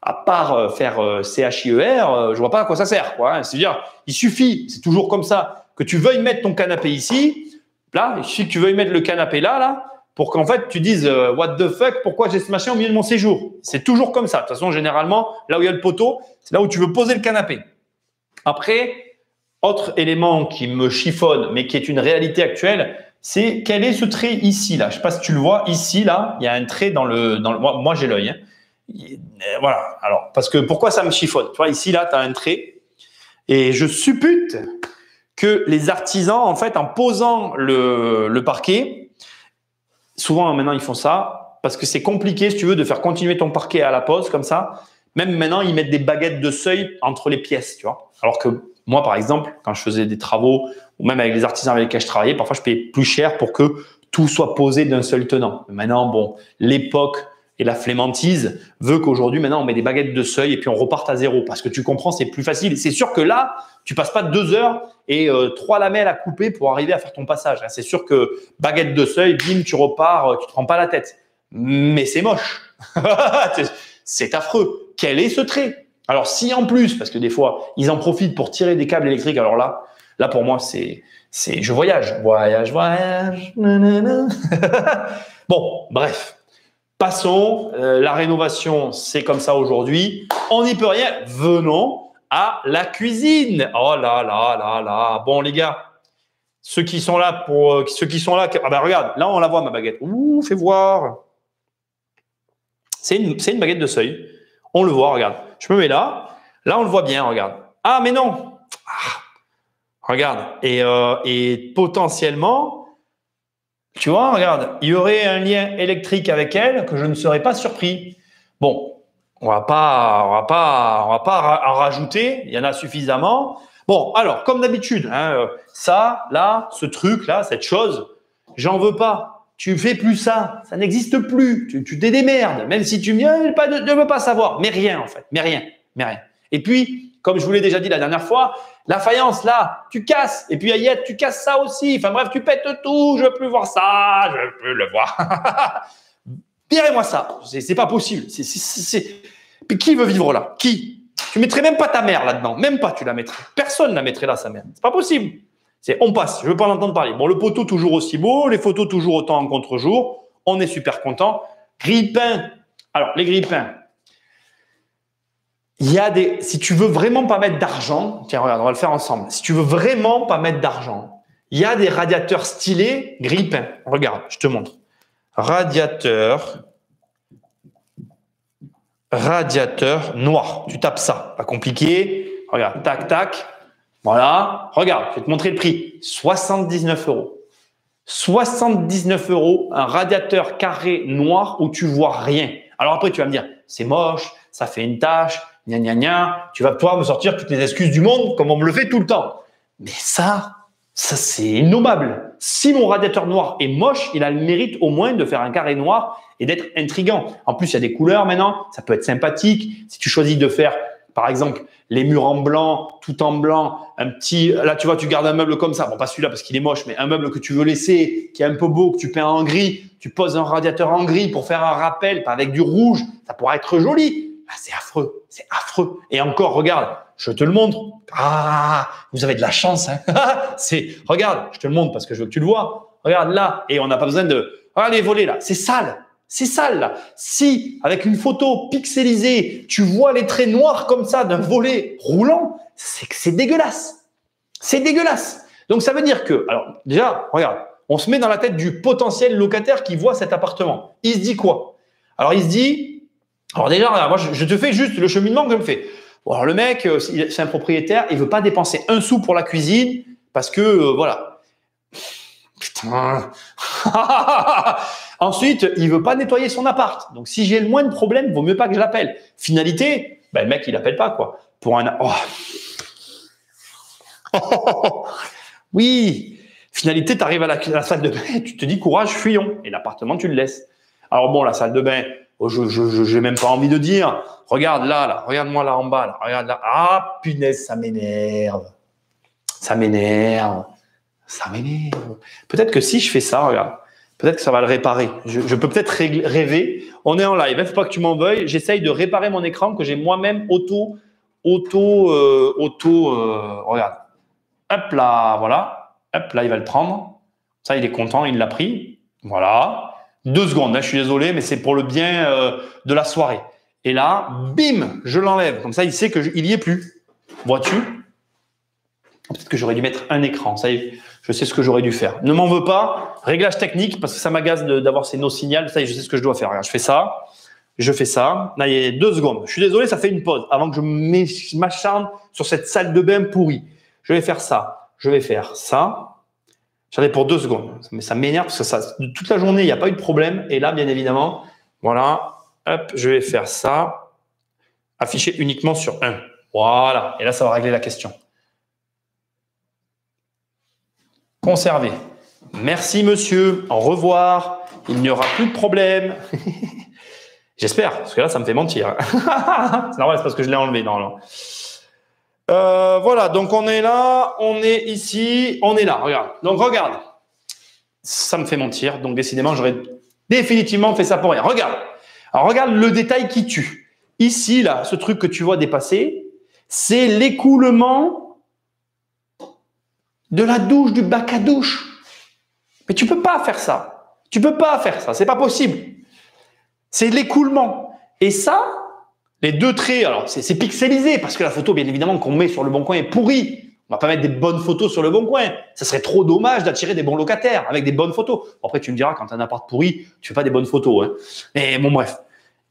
à part faire CHIER, je vois pas à quoi ça sert. Quoi, hein. C'est-à-dire, il suffit, c'est toujours comme ça, que tu veuilles mettre ton canapé ici. Là, il suffit que tu veuilles mettre le canapé là, pour qu'en fait, tu dises what the fuck, pourquoi j'ai ce machin au milieu de mon séjour. C'est toujours comme ça. De toute façon, généralement, là où il y a le poteau, c'est là où tu veux poser le canapé. Après, autre élément qui me chiffonne, mais qui est une réalité actuelle, c'est quel est ce trait ici, là. Je ne sais pas si tu le vois, ici, là, il y a un trait dans le moi j'ai l'œil. Hein. Voilà. Alors, parce que pourquoi ça me chiffonne? Tu vois, ici, là, tu as un trait. Et je suppute que les artisans, en fait, en posant le parquet, souvent maintenant ils font ça, parce que c'est compliqué, si tu veux, de faire continuer ton parquet à la pose comme ça. Même maintenant, ils mettent des baguettes de seuil entre les pièces, tu vois. Alors que moi, par exemple, quand je faisais des travaux, ou même avec les artisans avec lesquels je travaillais, parfois je payais plus cher pour que tout soit posé d'un seul tenant. Maintenant, bon, l'époque et la flémantise veut qu'aujourd'hui, maintenant, on met des baguettes de seuil et puis on reparte à zéro. Parce que tu comprends, c'est plus facile. C'est sûr que là, tu passes pas 2 heures et 3 lamelles à couper pour arriver à faire ton passage. C'est sûr que baguette de seuil, bim, tu repars, tu te prends pas la tête. Mais c'est moche. C'est affreux. Quel est ce trait? Alors, si en plus, parce que des fois, ils en profitent pour tirer des câbles électriques, alors là pour moi, je voyage. Nanana. Bon, bref. Passons. La rénovation, c'est comme ça aujourd'hui. On n'y peut rien. Venons à la cuisine. Oh là là là là. Bon, les gars, ceux qui sont là, ah ben regarde, là, on la voit, ma baguette. Ouh, fais voir. C'est une baguette de seuil. On le voit, regarde. Je me mets là. Là, on le voit bien, regarde. Ah, mais non. Regarde. Et potentiellement, tu vois, regarde, il y aurait un lien électrique avec elle que je ne serais pas surpris. Bon, on va pas en rajouter. Il y en a suffisamment. Bon, alors, comme d'habitude, hein, ça, là, ce truc, là, cette chose, j'en veux pas. Tu fais plus ça, ça n'existe plus. Tu te démerdes, même si tu ne veux pas savoir. Mais rien, en fait. Mais rien. Et puis, comme je vous l'ai déjà dit la dernière fois, la faïence, là, tu casses. Et puis, Ayette, tu casses ça aussi. Enfin bref, tu pètes tout. Je veux plus voir ça. Je veux plus le voir. Virez-moi ça. C'est pas possible. Puis qui veut vivre là? Qui? Tu mettrais même pas ta mère là-dedans. Même pas, tu la mettrais. Personne la mettrait là, sa mère. C'est pas possible. On passe, je ne veux pas l'entendre parler. Bon, le poteau toujours aussi beau, les photos toujours autant en contre-jour. On est super content. Grille-pain. Alors, les grille-pains. Si tu veux vraiment pas mettre d'argent, tiens, regarde, on va le faire ensemble. Si tu veux vraiment pas mettre d'argent, Il y a des radiateurs stylés gris peint. Regarde, je te montre. Radiateur noir. Tu tapes ça, pas compliqué. Regarde, tac, tac. Voilà. Regarde, je vais te montrer le prix. 79 €. 79 €, un radiateur carré noir où tu vois rien. Alors après, tu vas me dire, c'est moche, ça fait une tache, gna gna gna. Tu vas pouvoir me sortir toutes les excuses du monde, comme on me le fait tout le temps. Mais ça c'est innommable. Si mon radiateur noir est moche, il a le mérite au moins de faire un carré noir et d'être intriguant. En plus, il y a des couleurs maintenant, ça peut être sympathique. Si tu choisis de faire, par exemple, les murs en blanc, tout en blanc, un petit… Là, tu vois, tu gardes un meuble comme ça. Bon, pas celui-là parce qu'il est moche, mais un meuble que tu veux laisser, qui est un peu beau, que tu peins en gris. Tu poses un radiateur en gris pour faire un rappel, pas avec du rouge. Ça pourra être joli. Ah, c'est affreux, c'est affreux. Et encore, regarde, je te le montre. Ah, vous avez de la chance. Hein. Regarde, je te le montre parce que je veux que tu le vois. Regarde là, et on n'a pas besoin de… Regarde les volets là, c'est sale. C'est sale là. Si, avec une photo pixelisée, tu vois les traits noirs comme ça d'un volet roulant, c'est que c'est dégueulasse. C'est dégueulasse. Donc ça veut dire que, alors déjà, regarde, on se met dans la tête du potentiel locataire qui voit cet appartement. Il se dit quoi? Alors il se dit… Alors déjà, regarde, moi, je te fais juste le cheminement que je me fais. Bon, alors le mec, c'est un propriétaire, il veut pas dépenser un sou pour la cuisine parce que, voilà. Putain. Ensuite, il veut pas nettoyer son appart. Donc, si j'ai le moins de problèmes, vaut mieux pas que je l'appelle. Finalité, ben, le mec, il appelle pas, quoi. Pour un… Oh. Oui. Finalité, tu arrives à la salle de bain, tu te dis courage, fuyons. Et l'appartement, tu le laisses. Alors bon, la salle de bain… Oh, je n'ai même pas envie de dire. Regarde là, regarde-moi là en bas, là, regarde là. Ah, punaise, ça m'énerve. Ça m'énerve. Ça m'énerve. Peut-être que si je fais ça, regarde, peut-être que ça va le réparer. Je peux peut-être rêver. On est en live, il ne faut pas que tu m'en veuilles. J'essaye de réparer mon écran que j'ai moi-même regarde. Hop là, voilà. Hop là, il va le prendre. Ça, il est content, il l'a pris. Voilà. 2 secondes, hein, je suis désolé, mais c'est pour le bien de la soirée. Et là, bim, je l'enlève. Comme ça, il sait qu'il n'y est plus. Vois-tu? Peut-être que j'aurais dû mettre un écran. Ça y est, je sais ce que j'aurais dû faire. Ne m'en veux pas. Réglage technique, parce que ça m'agace d'avoir ces no-signal. Ça y est, je sais ce que je dois faire. Regarde, je fais ça. Je fais ça. Là, il y a 2 secondes. Je suis désolé, ça fait une pause avant que je m'acharne sur cette salle de bain pourrie. Je vais faire ça. Je vais faire ça. J'en ai pour 2 secondes, mais ça m'énerve parce que toute la journée, il n'y a pas eu de problème. Et là, bien évidemment, voilà, hop, je vais faire ça, afficher uniquement sur 1. Voilà, et là, ça va régler la question. Conserver. Merci, monsieur. Au revoir. Il n'y aura plus de problème. J'espère, parce que là, ça me fait mentir. C'est normal, c'est parce que je l'ai enlevé. Non. Voilà, donc on est là, on est ici, on est là, regarde. Donc regarde, ça me fait mentir, donc décidément j'aurais définitivement fait ça pour rien. Regarde, alors regarde le détail qui tue. Ici, là, ce truc que tu vois dépasser, c'est l'écoulement de la douche, du bac à douche. Mais tu peux pas faire ça. Tu peux pas faire ça, c'est pas possible. C'est l'écoulement. Et ça… Les 2 traits, alors c'est pixelisé parce que la photo, bien évidemment, qu'on met sur Le Bon Coin est pourrie. On va pas mettre des bonnes photos sur Le Bon Coin. Ça serait trop dommage d'attirer des bons locataires avec des bonnes photos. Après, tu me diras, quand tu as un appart pourri, tu fais pas des bonnes photos. Hein. Mais bon, bref.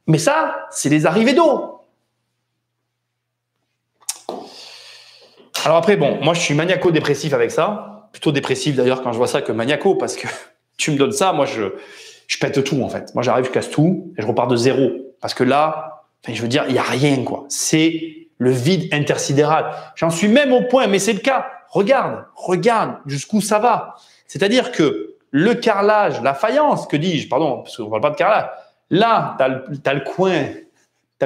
Mais ça, c'est les arrivées d'eau. Alors après, bon, moi, je suis maniaco-dépressif avec ça. Plutôt dépressif d'ailleurs quand je vois ça que maniaco parce que tu me donnes ça, moi, je pète tout en fait. Moi, j'arrive, je casse tout et je repars de zéro. Parce que là… Enfin, je veux dire, il n'y a rien, quoi. C'est le vide intersidéral. J'en suis même au point, mais c'est le cas. Regarde jusqu'où ça va. C'est-à-dire que le carrelage, la faïence, que dis-je, pardon, parce qu'on ne parle pas de carrelage. Là, tu as le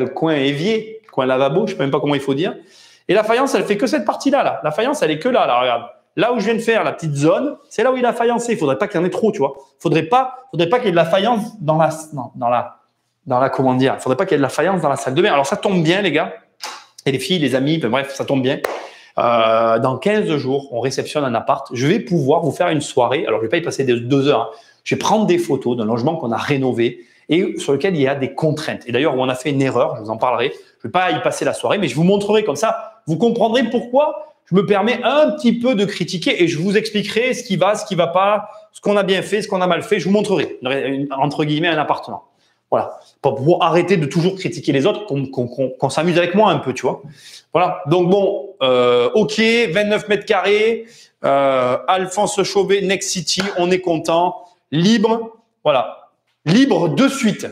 coin évier, le coin lavabo, je ne sais même pas comment il faut dire. Et la faïence, elle fait que cette partie-là. Là. La faïence, elle est que là, regarde. Là où je viens de faire la petite zone, c'est là où il a faïencé. Il ne faudrait pas qu'il y en ait trop, tu vois. Il ne faudrait pas qu'il y ait de la faïence dans comment dire, il faudrait pas qu'il y ait de la faïence dans la salle de bain. Alors, ça tombe bien, les gars, et les filles, les amis, bref, ça tombe bien. Dans 15 jours, on réceptionne un appart. Je vais pouvoir vous faire une soirée. Alors, je vais pas y passer 2 heures. Hein. Je vais prendre des photos d'un logement qu'on a rénové et sur lequel il y a des contraintes. Et d'ailleurs, où on a fait une erreur, je vous en parlerai. Je vais pas y passer la soirée, mais je vous montrerai comme ça. Vous comprendrez pourquoi je me permets un petit peu de critiquer et je vous expliquerai ce qui va pas, ce qu'on a bien fait, ce qu'on a mal fait. Je vous montrerai, entre guillemets, un appartement. Voilà. Pour arrêter de toujours critiquer les autres, qu'on s'amuse avec moi un peu, tu vois. Voilà. Donc bon, ok, 29 mètres carrés, Alphonse Chauvet, Next City, on est content, libre, voilà. Libre de suite.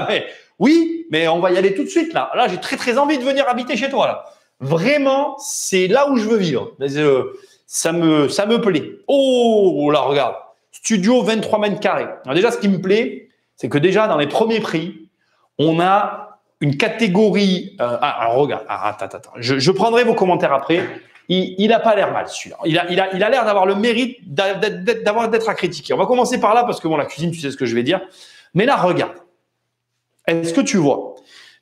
Mais, oui, mais on va y aller tout de suite là. Là, j'ai très envie de venir habiter chez toi là. Vraiment, c'est là où je veux vivre. Ça me plaît. Oh là, regarde. Studio 23 mètres carrés. Alors déjà, ce qui me plaît, c'est que déjà dans les premiers prix, on a une catégorie. Alors regarde. Attends. Je prendrai vos commentaires après. Il n'a pas l'air mal celui-là. Il a l'air d'avoir le mérite d'être à critiquer. On va commencer par là parce que bon, la cuisine, tu sais ce que je vais dire. Mais là, regarde. Est-ce que tu vois?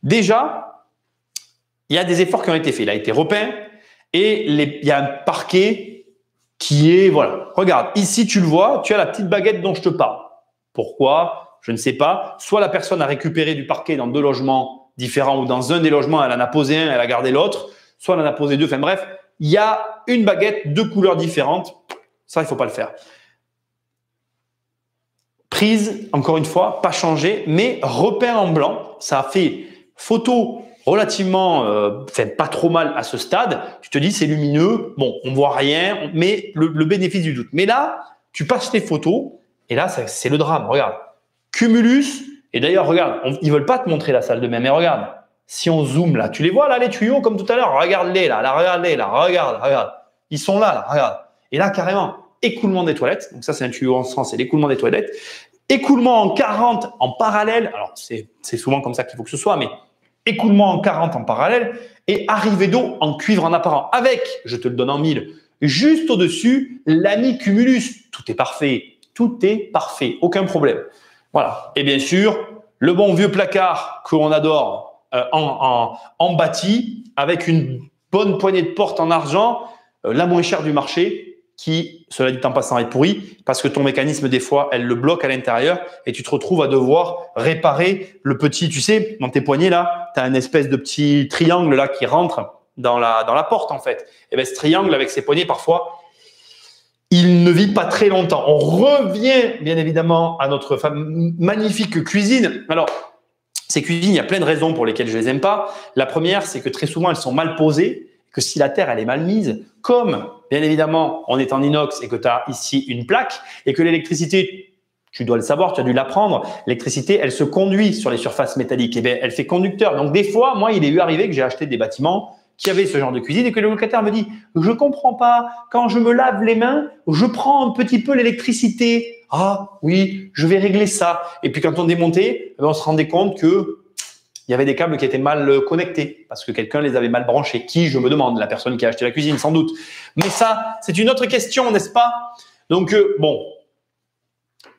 Déjà, il y a des efforts qui ont été faits. Il a été repeint et il y a un parquet qui est, voilà. Regarde, ici, tu le vois, tu as la petite baguette dont je te parle. Pourquoi? Je ne sais pas. Soit la personne a récupéré du parquet dans 2 logements différents ou dans un des logements, elle en a posé un, elle a gardé l'autre. Soit elle en a posé 2. Enfin bref, il y a une baguette, 2 couleurs différentes. Ça, il ne faut pas le faire. Prise, encore une fois, pas changé, mais repeint en blanc. Ça a fait photo relativement, pas trop mal à ce stade. Tu te dis, c'est lumineux. Bon, on voit rien, mais le bénéfice du doute. Mais là, tu passes les photos et là, c'est le drame. Regarde. Cumulus. Et d'ailleurs, regarde, ils veulent pas te montrer la salle de bain, mais regarde. Si on zoome là, tu les vois là, les tuyaux, comme tout à l'heure. Regarde-les là, regarde-les là, regarde. Ils sont là, regarde. Et là, carrément, écoulement des toilettes. Donc ça, c'est un tuyau en sens, c'est l'écoulement des toilettes. Écoulement en 40 en parallèle. Alors, c'est souvent comme ça qu'il faut que ce soit, mais écoulement en 40 en parallèle et arrivée d'eau en cuivre en apparent. Avec, je te le donne en 1000, juste au-dessus, l'ami Cumulus. Tout est parfait. Tout est parfait. Aucun problème. Voilà. Et bien sûr, le bon vieux placard que l'on adore en bâti avec une bonne poignée de porte en argent, la moins chère du marché, qui, cela dit en passant, est pourrie parce que ton mécanisme, des fois, elle le bloque à l'intérieur et tu te retrouves à devoir réparer le petit, tu sais, dans tes poignets là, tu as une espèce de petit triangle là qui rentre dans la porte en fait. Et bien ce triangle avec ses poignets, parfois, il ne vit pas très longtemps. On revient bien évidemment à notre magnifique cuisine. Alors, ces cuisines, il y a plein de raisons pour lesquelles je les aime pas. La première, c'est que très souvent, elles sont mal posées, que si la terre elle est mal mise, comme bien évidemment on est en inox et que tu as ici une plaque et que l'électricité, tu dois le savoir, tu as dû l'apprendre, l'électricité elle se conduit sur les surfaces métalliques, et bien elle fait conducteur. Donc des fois, moi il est eu arrivé que j'ai acheté des bâtiments qui avaient ce genre de cuisine et que le locataire me dit je comprends pas, quand je me lave les mains, je prends un petit peu l'électricité. Ah oui, je vais régler ça. Et puis quand on démontait, on se rendait compte que il y avait des câbles qui étaient mal connectés parce que quelqu'un les avait mal branchés. Qui, je me demande, la personne qui a acheté la cuisine, sans doute. Mais ça, c'est une autre question, n'est-ce pas? Donc, bon,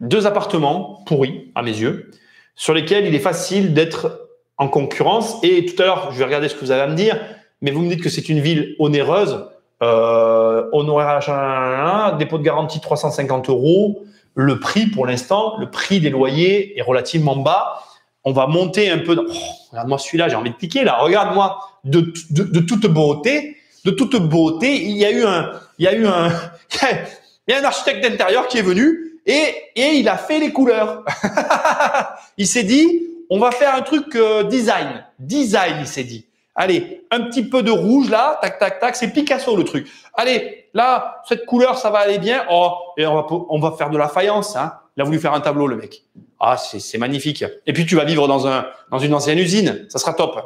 2 appartements pourris, à mes yeux, sur lesquels il est facile d'être en concurrence. Et tout à l'heure, je vais regarder ce que vous avez à me dire, mais vous me dites que c'est une ville onéreuse. Honoraire achat, dépôt de garantie 350 €. Le prix, pour l'instant, le prix des loyers est relativement bas. On va monter un peu. Oh, regarde-moi celui-là, j'ai envie de piquer là. Regarde-moi de toute beauté, il y a un architecte d'intérieur qui est venu et il a fait les couleurs. Il s'est dit, on va faire un truc design, il s'est dit. Allez, un petit peu de rouge là, tac, c'est Picasso le truc. Allez, là, cette couleur, ça va aller bien. Oh, et on va faire de la faïence, hein. Il a voulu faire un tableau, le mec. Ah, c'est magnifique. Et puis, tu vas vivre dans une ancienne usine. Ça sera top.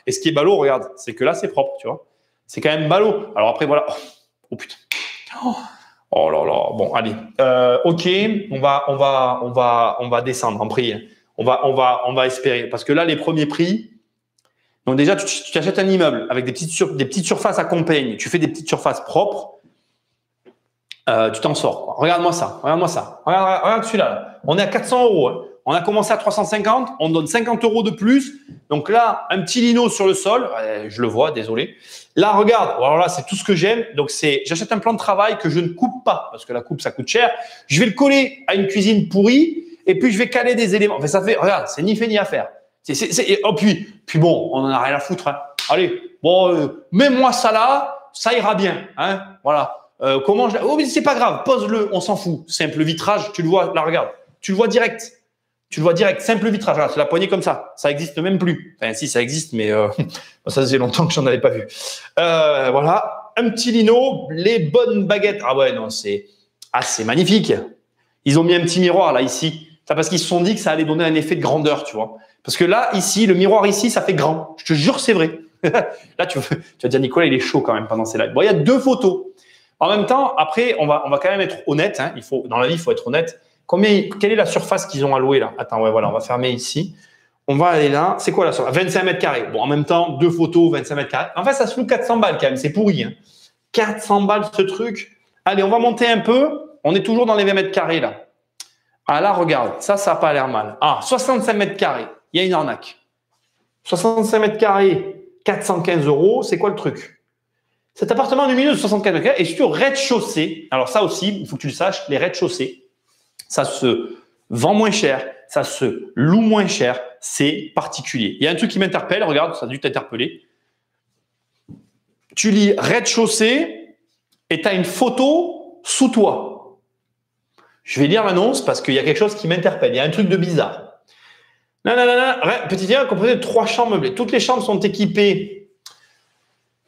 Et ce qui est ballot, regarde, c'est que là, c'est propre, tu vois. C'est quand même ballot. Alors après, voilà. Oh putain. Oh là là. Bon, allez. Ok, on va descendre en prix. On va espérer. Parce que là, les premiers prix. Donc déjà, tu achètes un immeuble avec des petites surfaces à Compiègne. Tu fais des petites surfaces propres. Tu t'en sors, quoi. Regarde-moi ça. Regarde celui-là. On est à 400 €. Hein. On a commencé à 350. On donne 50 € de plus. Donc là, un petit lino sur le sol. Je le vois, désolé. Là, regarde. Alors là, c'est tout ce que j'aime. Donc j'achète un plan de travail que je ne coupe pas parce que la coupe, ça coûte cher. Je vais le coller à une cuisine pourrie et puis je vais caler des éléments. Enfin, ça fait, regarde, c'est ni fait ni à faire. Puis bon, on en a rien à foutre. Hein. allez, bon, mets-moi ça là, ça ira bien. Hein, voilà. Oh, mais c'est pas grave, pose-le, on s'en fout. Simple vitrage, tu le vois, là, regarde. Tu le vois direct. Tu le vois direct, simple vitrage. Regarde, c'est la poignée comme ça. Ça existe même plus. Enfin, si, ça existe, mais ça faisait longtemps que j'en avais pas vu. Voilà. Un petit lino, les bonnes baguettes. Ah ouais, non, c'est magnifique. Ils ont mis un petit miroir là, ici. C'est parce qu'ils se sont dit que ça allait donner un effet de grandeur, tu vois. Parce que là, ici, le miroir ici, ça fait grand. Je te jure, c'est vrai. Là, tu vas dire, Nicolas, il est chaud quand même pendant ces lives. Bon, il y a 2 photos. En même temps, après, on va quand même être honnête. Hein. Dans la vie, il faut être honnête. Quelle est la surface qu'ils ont allouée là? Attends, ouais, voilà, on va fermer ici. On va aller là. C'est quoi la surface? 25 mètres carrés. Bon, en même temps, 2 photos, 25 mètres carrés. En fait, ça se loue 400 balles quand même. C'est pourri. Hein. 400 balles ce truc. Allez, on va monter un peu. On est toujours dans les 20 mètres carrés là. Ah là, regarde. Ça n'a pas l'air mal. Ah, 65 mètres carrés. Il y a une arnaque. 65 mètres carrés, 415 €. C'est quoi le truc? Cet appartement lumineux de 64 mètres carrés est sur rez-de-chaussée. Alors ça aussi, il faut que tu le saches, les rez-de-chaussée, ça se vend moins cher, ça se loue moins cher, c'est particulier. Il y a un truc qui m'interpelle, regarde, ça a dû t'interpeller. Tu lis rez-de-chaussée et tu as une photo sous toi. Je vais lire l'annonce parce qu'il y a quelque chose qui m'interpelle. Il y a un truc de bizarre. Petit bien composé de 3 chambres meublées. Toutes les chambres sont équipées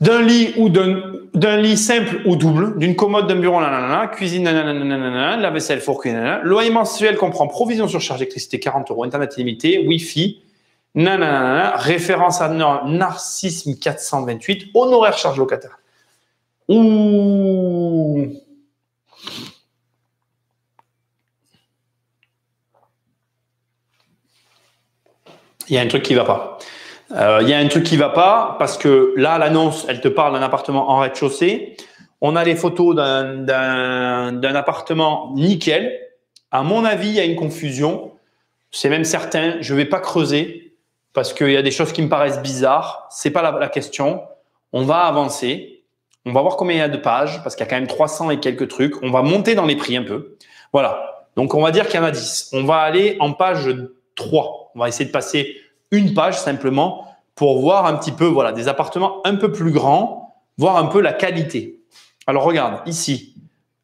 d'un lit ou d'un lit simple ou double, d'une commode, d'un bureau, cuisine, la vaisselle, four, cuisine, loyer mensuel comprend provision sur charge d'électricité 40 €, internet illimité, Wi-Fi, référence à Narcissisme 428, honoraire charge locataire. Ouh. Il y a un truc qui va pas. Il y a un truc qui va pas parce que là, l'annonce, elle te parle d'un appartement en rez-de-chaussée. On a les photos d'un appartement nickel. À mon avis, il y a une confusion. C'est même certain. Je vais pas creuser parce qu'il y a des choses qui me paraissent bizarres. C'est pas la question. On va avancer. On va voir combien il y a de pages parce qu'il y a quand même 300 et quelques trucs. On va monter dans les prix un peu. Voilà. Donc, on va dire qu'il y en a 10. On va aller en page 3. On va essayer de passer une page simplement pour voir un petit peu, voilà, des appartements un peu plus grands, voir un peu la qualité. Alors, regarde, ici,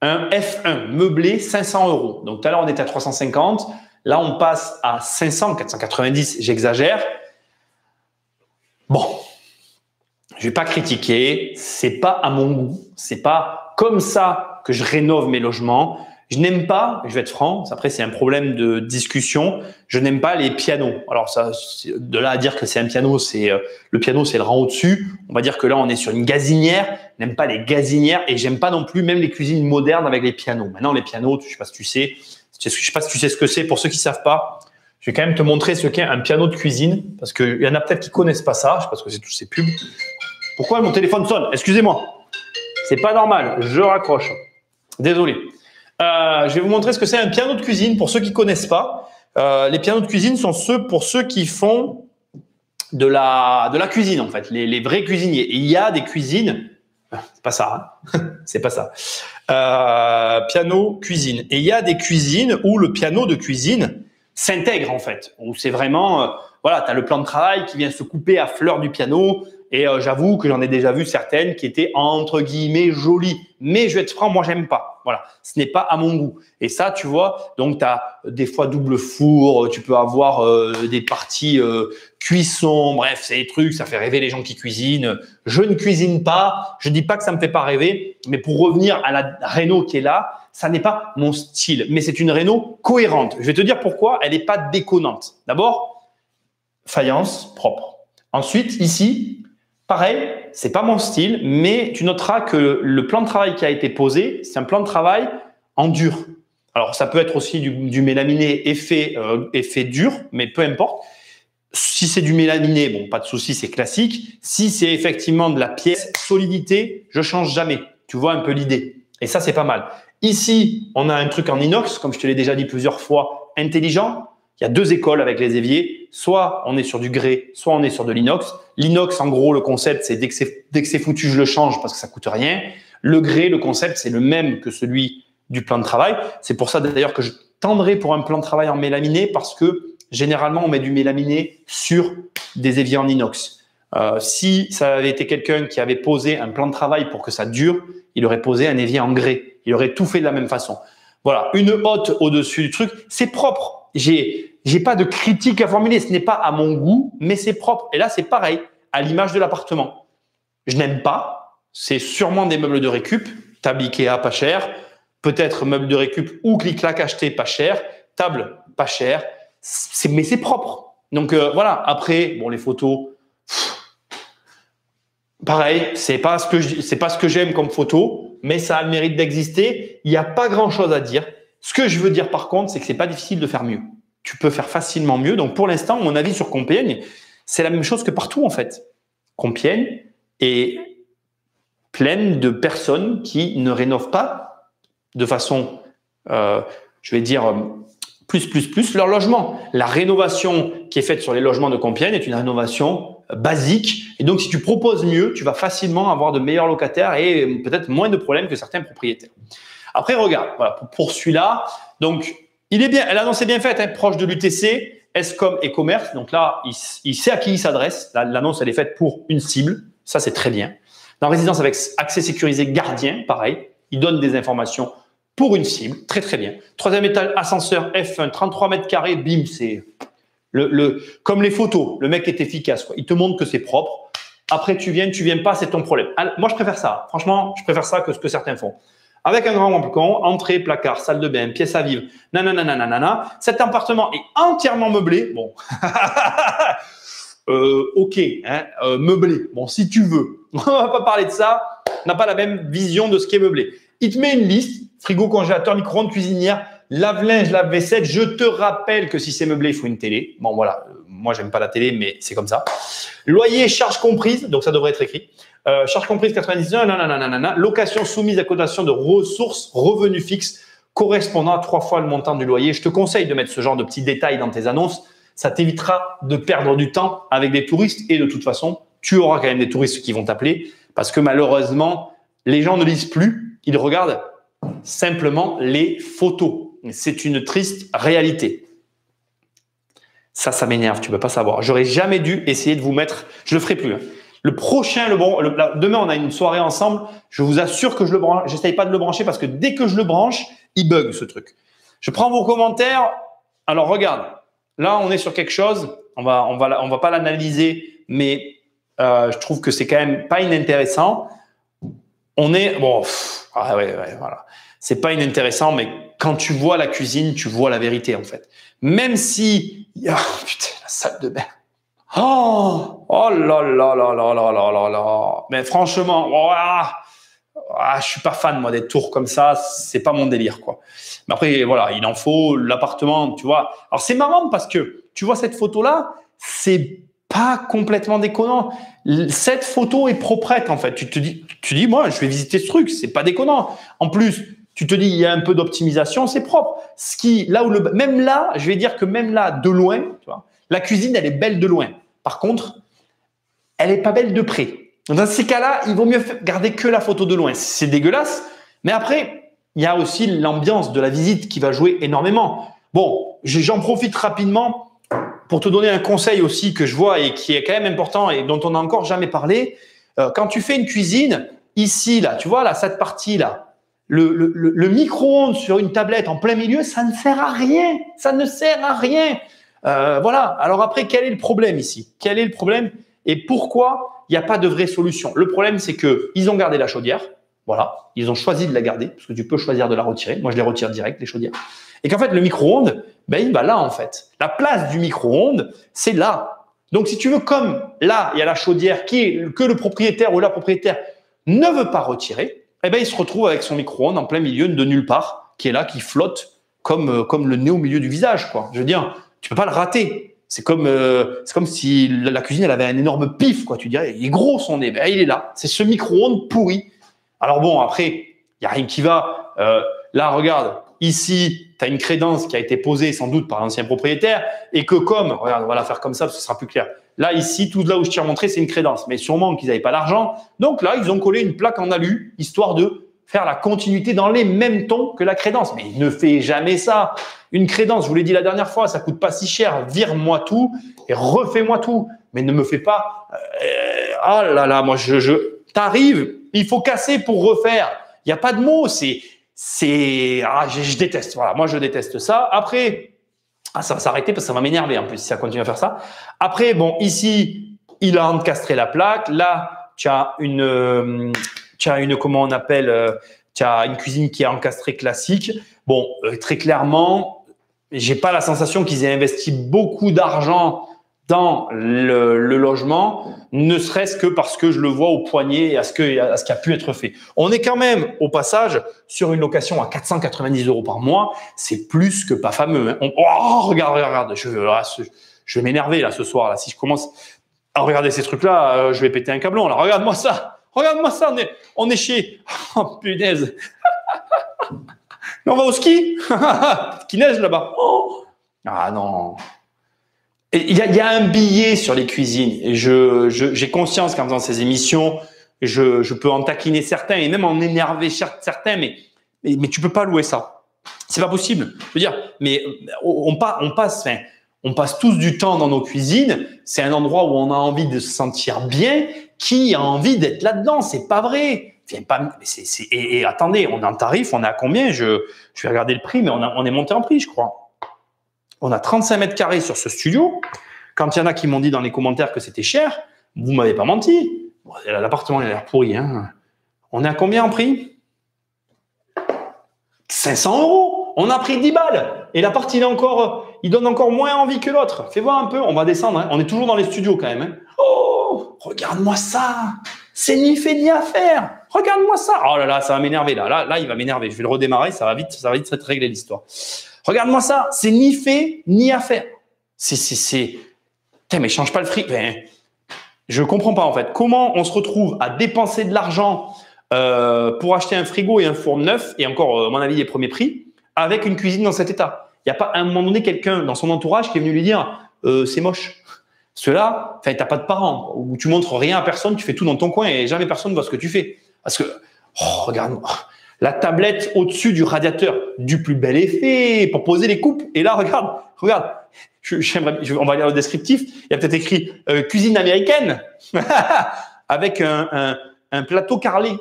un F1 meublé 500 €. Donc, tout à l'heure, on était à 350. Là, on passe à 500, 490, j'exagère. Bon, je vais pas critiquer. C'est pas à mon goût. C'est pas comme ça que je rénove mes logements. Je n'aime pas, je vais être franc, après c'est un problème de discussion, je n'aime pas les pianos. Alors ça, de là à dire que c'est un piano, le piano c'est le rang au-dessus. On va dire que là on est sur une gazinière, je n'aime pas les gazinières et j'aime pas non plus même les cuisines modernes avec les pianos. Maintenant les pianos, je sais pas si tu sais, je sais pas si tu sais ce que c'est. Pour ceux qui savent pas, je vais quand même te montrer ce qu'est un piano de cuisine parce qu'il y en a peut-être qui connaissent pas ça. Je sais pas ce que c'est tous ces pubs. Pourquoi mon téléphone sonne? Excusez-moi, c'est pas normal. Je raccroche. Désolé. Je vais vous montrer ce que c'est un piano de cuisine pour ceux qui connaissent pas. Les pianos de cuisine sont pour ceux qui font de la cuisine en fait, les vrais cuisiniers. Et il y a des cuisines, c'est pas ça, hein c'est pas ça. Piano cuisine. Et il y a des cuisines où le piano de cuisine s'intègre en fait, où c'est vraiment, voilà, tu as le plan de travail qui vient se couper à fleur du piano. Et j'avoue que j'en ai déjà vu certaines qui étaient entre guillemets jolies. Mais je vais être franc, moi j'aime pas. Voilà, ce n'est pas à mon goût. Et ça, tu vois, donc tu as des fois double four, tu peux avoir des parties cuisson, bref, c'est des trucs, ça fait rêver les gens qui cuisinent. Je ne cuisine pas, je dis pas que ça me fait pas rêver, mais pour revenir à la réno qui est là, ça n'est pas mon style, mais c'est une réno cohérente. Je vais te dire pourquoi, elle n'est pas déconnante. D'abord, faïence propre. Ensuite, ici, pareil, c'est pas mon style, mais tu noteras que le plan de travail qui a été posé, c'est un plan de travail en dur. Alors, ça peut être aussi du mélaminé effet dur, mais peu importe. Si c'est du mélaminé, bon, pas de souci, c'est classique. Si c'est effectivement de la pièce, solidité, je change jamais. Tu vois un peu l'idée. Et ça, c'est pas mal. Ici, on a un truc en inox, comme je te l'ai déjà dit plusieurs fois, intelligent. Il y a 2 écoles avec les éviers. Soit on est sur du grès, soit on est sur de l'inox. L'inox, en gros, le concept, c'est dès que c'est foutu, je le change parce que ça coûte rien. Le grès, le concept, c'est le même que celui du plan de travail. C'est pour ça d'ailleurs que je tendrai pour un plan de travail en mélaminé parce que généralement, on met du mélaminé sur des éviers en inox. Si ça avait été quelqu'un qui avait posé un plan de travail pour que ça dure, il aurait posé un évier en grès. Il aurait tout fait de la même façon. Voilà, une hotte au-dessus du truc, c'est propre. J'ai pas de critique à formuler. Ce n'est pas à mon goût, mais c'est propre. Et là, c'est pareil, à l'image de l'appartement. Je n'aime pas. C'est sûrement des meubles de récup, table Ikea pas cher, peut-être meubles de récup ou clic-clac acheté pas cher, table pas cher, mais c'est propre. Donc voilà, après, bon, les photos, pareil, c'est pas ce que j'aime comme photo, mais ça a le mérite d'exister. Il n'y a pas grand-chose à dire. Ce que je veux dire par contre, c'est que c'est pas difficile de faire mieux. Tu peux faire facilement mieux. Donc pour l'instant, mon avis sur Compiègne, c'est la même chose que partout en fait. Compiègne est pleine de personnes qui ne rénovent pas de façon, je vais dire, plus leur logement. La rénovation qui est faite sur les logements de Compiègne est une rénovation basique. Et donc, si tu proposes mieux, tu vas facilement avoir de meilleurs locataires et peut-être moins de problèmes que certains propriétaires. Après, regarde, voilà, pour celui-là, donc, il est bien, l'annonce est bien faite, hein, proche de l'UTC, Escom et commerce. Donc là, il sait à qui il s'adresse. L'annonce, elle est faite pour une cible. Ça, c'est très bien. Dans résidence avec accès sécurisé gardien, pareil, il donne des informations pour une cible, très très bien. Troisième étage, ascenseur F1, 33 mètres carrés, bim, c'est comme les photos, le mec est efficace, quoi. Il te montre que c'est propre. Après, tu viens pas, c'est ton problème. Alors, moi, je préfère ça. Franchement, je préfère ça que ce que certains font. Avec un grand balcon, entrée, placard, salle de bain, pièce à vivre, nanana. Cet appartement est entièrement meublé. Bon, ok, hein, meublé. Bon, si tu veux, on va pas parler de ça. On n'a pas la même vision de ce qui est meublé. Il te met une liste, frigo, congélateur, micro-ondes, cuisinière, lave-linge, lave-vaisselle. Je te rappelle que si c'est meublé, il faut une télé. Bon, voilà. Moi, j'aime pas la télé, mais c'est comme ça. Loyer, charge comprise. Donc, ça devrait être écrit. Charge comprise 99, nanana. Location soumise à cotation de ressources, revenus fixes correspondant à 3 fois le montant du loyer. Je te conseille de mettre ce genre de petits détails dans tes annonces. Ça t'évitera de perdre du temps avec des touristes. Et de toute façon, tu auras quand même des touristes qui vont t'appeler parce que malheureusement, les gens ne lisent plus. Ils regardent simplement les photos. C'est une triste réalité. Ça m'énerve. Tu peux pas savoir. J'aurais jamais dû essayer de vous mettre. Je le ferai plus. Hein. Le prochain, demain, on a une soirée ensemble. Je vous assure que je le branche. J'essaye pas de le brancher parce que dès que je le branche, il bug ce truc. Je prends vos commentaires. Alors regarde. Là, on est sur quelque chose. On va pas l'analyser, mais je trouve que c'est quand même pas inintéressant. On est bon. Voilà. C'est pas inintéressant, mais quand tu vois la cuisine, tu vois la vérité en fait. Même si, putain, la salle de bain. Oh là là là là là là là là. Mais franchement, je suis pas fan moi des tours comme ça. C'est pas mon délire quoi. Mais après voilà, il en faut l'appartement, tu vois. Alors c'est marrant parce que tu vois cette photo là, c'est pas complètement déconnant. Cette photo est proprette en fait. Tu dis moi je vais visiter ce truc, c'est pas déconnant. En plus tu te dis il y a un peu d'optimisation, c'est propre. Même là, je vais dire que même là de loin, tu vois, la cuisine elle est belle de loin. Par contre, elle est pas belle de près. Dans ces cas-là, il vaut mieux garder que la photo de loin. C'est dégueulasse, mais après il y a aussi l'ambiance de la visite qui va jouer énormément. Bon, j'en profite rapidement pour te donner un conseil aussi que je vois et qui est quand même important et dont on n'a encore jamais parlé. Quand tu fais une cuisine, ici, là, tu vois, là, cette partie-là, le micro-ondes sur une tablette en plein milieu, ça ne sert à rien. Ça ne sert à rien. Voilà. Alors après, quel est le problème ici? Quel est le problème et pourquoi il n'y a pas de vraie solution? Le problème, c'est qu'ils ont gardé la chaudière. Voilà. Ils ont choisi de la garder parce que tu peux choisir de la retirer. Moi, je les retire direct, les chaudières. Et qu'en fait, le micro-ondes, il va là, en fait. La place du micro-ondes, c'est là. Donc, si tu veux, comme là, il y a la chaudière que le propriétaire ou la propriétaire ne veut pas retirer, il se retrouve avec son micro-ondes en plein milieu de nulle part, qui est là, qui flotte comme le nez au milieu du visage, quoi. Je veux dire, tu peux pas le rater. C'est comme si la cuisine, elle avait un énorme pif, quoi. Tu dirais, il est gros son nez. Il est là. C'est ce micro-ondes pourri. Alors bon, après, il n'y a rien qui va. Là, regarde. Ici, tu as une crédence qui a été posée sans doute par l'ancien propriétaire et que regarde, on va la faire comme ça parce que ce sera plus clair. Là, ici, tout là où je t'ai montré, c'est une crédence. Mais sûrement qu'ils n'avaient pas l'argent. Donc là, ils ont collé une plaque en alu, histoire de faire la continuité dans les mêmes tons que la crédence. Mais ne fais jamais ça. Une crédence, je vous l'ai dit la dernière fois, ça coûte pas si cher. Vire-moi tout et refais-moi tout. Mais ne me fais pas… oh là là, moi, t'arrives, il faut casser pour refaire. Il n'y a pas de mots. Je déteste. Voilà, moi, je déteste ça. Après… ça va s'arrêter parce que ça va m'énerver en plus si ça continue à faire ça. Après, bon, ici, il a encastré la plaque. Là, tu as une comment on appelle, tu as une cuisine qui est encastrée classique. Bon, très clairement, j'ai pas la sensation qu'ils aient investi beaucoup d'argent dans le logement, ne serait-ce que parce que je le vois au poignet et à ce qui a pu être fait. On est quand même, au passage, sur une location à 490 € par mois. C'est plus que pas fameux. Hein. Oh, regarde. Je vais m'énerver là ce soir. Là, si je commence à regarder ces trucs-là, je vais péter un câblon. Là, regarde-moi ça. On est chez… Oh, punaise. Mais on va au ski. Qui neige là-bas. Oh. Ah non. Il y a un billet sur les cuisines. Et j'ai conscience qu'en faisant ces émissions, je peux en taquiner certains et même en énerver certains, mais tu peux pas louer ça. C'est pas possible. Je veux dire, mais on passe tous du temps dans nos cuisines. C'est un endroit où on a envie de se sentir bien. Qui a envie d'être là-dedans? C'est pas vrai. Et attendez, on est en tarif, on est à combien? Je vais regarder le prix, mais on est monté en prix, je crois. On a 35 mètres carrés sur ce studio. Quand il y en a qui m'ont dit dans les commentaires que c'était cher, vous m'avez pas menti. L'appartement, il a l'air pourri. Hein. On est à combien en prix? 500 €. On a pris 10 balles. Et l'appart, il donne encore moins envie que l'autre. Fais voir un peu. On va descendre. Hein. On est toujours dans les studios quand même. Hein. Oh, regarde-moi ça. C'est ni fait ni à faire. Regarde-moi ça. Oh là là, ça va m'énerver. Là, il va m'énerver. Je vais le redémarrer. Ça va vite se régler l'histoire. Regarde-moi ça, c'est ni fait ni à faire. Putain, mais change pas le fric. Je comprends pas en fait. Comment on se retrouve à dépenser de l'argent pour acheter un frigo et un four neuf, et encore, à mon avis, les premiers prix, avec une cuisine dans cet état. Il n'y a pas à un moment donné quelqu'un dans son entourage qui est venu lui dire c'est moche. Parce que là, tu n'as pas de parents, où tu montres rien à personne, tu fais tout dans ton coin et jamais personne ne voit ce que tu fais. Parce que, regarde-moi. La tablette au-dessus du radiateur, du plus bel effet pour poser les coupes. Et là, regarde. On va lire le descriptif. Il y a peut-être écrit cuisine américaine avec un plateau carrelé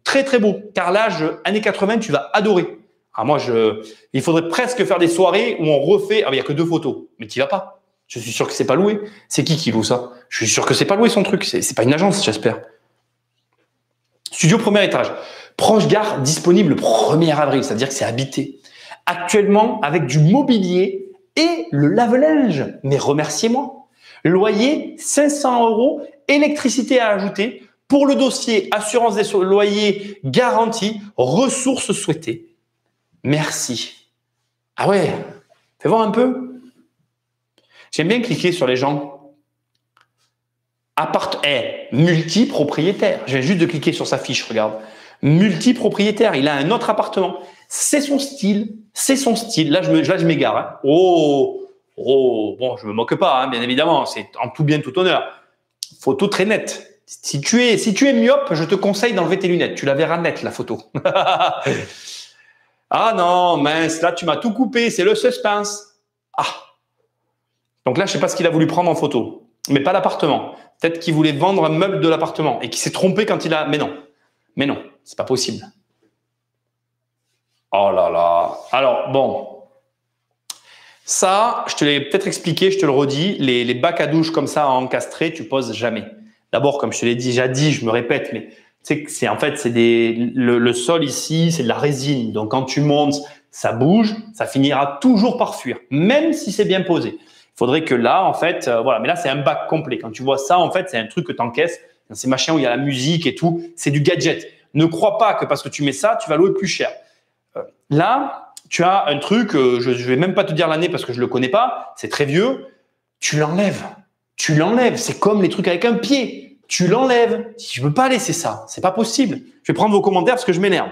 très très beau. Carrelage années 80, tu vas adorer. Alors il faudrait presque faire des soirées où on refait. Ah, il n'y a que 2 photos, mais tu vas pas. Je suis sûr que c'est pas loué. C'est qui loue ça? Je suis sûr que c'est pas loué son truc. C'est pas une agence, j'espère. Studio premier étage. Proche gare, disponible le 1er avril, c'est-à-dire que c'est habité. Actuellement, avec du mobilier et le lave-linge. Mais remerciez-moi. Loyer, 500 €, électricité à ajouter. Pour le dossier, assurance des loyers garantie, ressources souhaitées. Merci. Ah ouais, fais voir un peu. J'aime bien cliquer sur les gens. Multipropriétaire. Je viens juste de cliquer sur sa fiche, regarde. Multipropriétaire, il a un autre appartement. C'est son style. Là, je m'égare. Hein. Oh, bon, je me moque pas, hein, bien évidemment. C'est en tout bien, tout honneur. Photo très nette. Si tu es myope, je te conseille d'enlever tes lunettes. Tu la verras nette, la photo. Ah non, mince, là, tu m'as tout coupé. C'est le suspense. Ah. Donc là, je sais pas ce qu'il a voulu prendre en photo. Mais pas l'appartement. Peut-être qu'il voulait vendre un meuble de l'appartement et qu'il s'est trompé quand il a… Mais non, c'est pas possible. Oh là là. Alors, bon. Ça, je te l'ai peut-être expliqué, je te le redis, les bacs à douche comme ça à encastrer, tu poses jamais. D'abord, comme je te l'ai déjà dit, je me répète, mais tu sais que le sol ici, c'est de la résine. Donc, quand tu montes, ça bouge, ça finira toujours par fuir, même si c'est bien posé. Il faudrait que là, en fait, voilà. Mais là, c'est un bac complet. Quand tu vois ça, en fait, c'est un truc que tu encaisses. Dans ces machins où il y a la musique et tout, c'est du gadget. Ne crois pas que parce que tu mets ça, tu vas louer plus cher. Là, tu as un truc, je vais même pas te dire l'année parce que je le connais pas, c'est très vieux. Tu l'enlèves. C'est comme les trucs avec un pied. Tu l'enlèves. Je ne peux pas laisser ça. C'est pas possible. Je vais prendre vos commentaires parce que je m'énerve.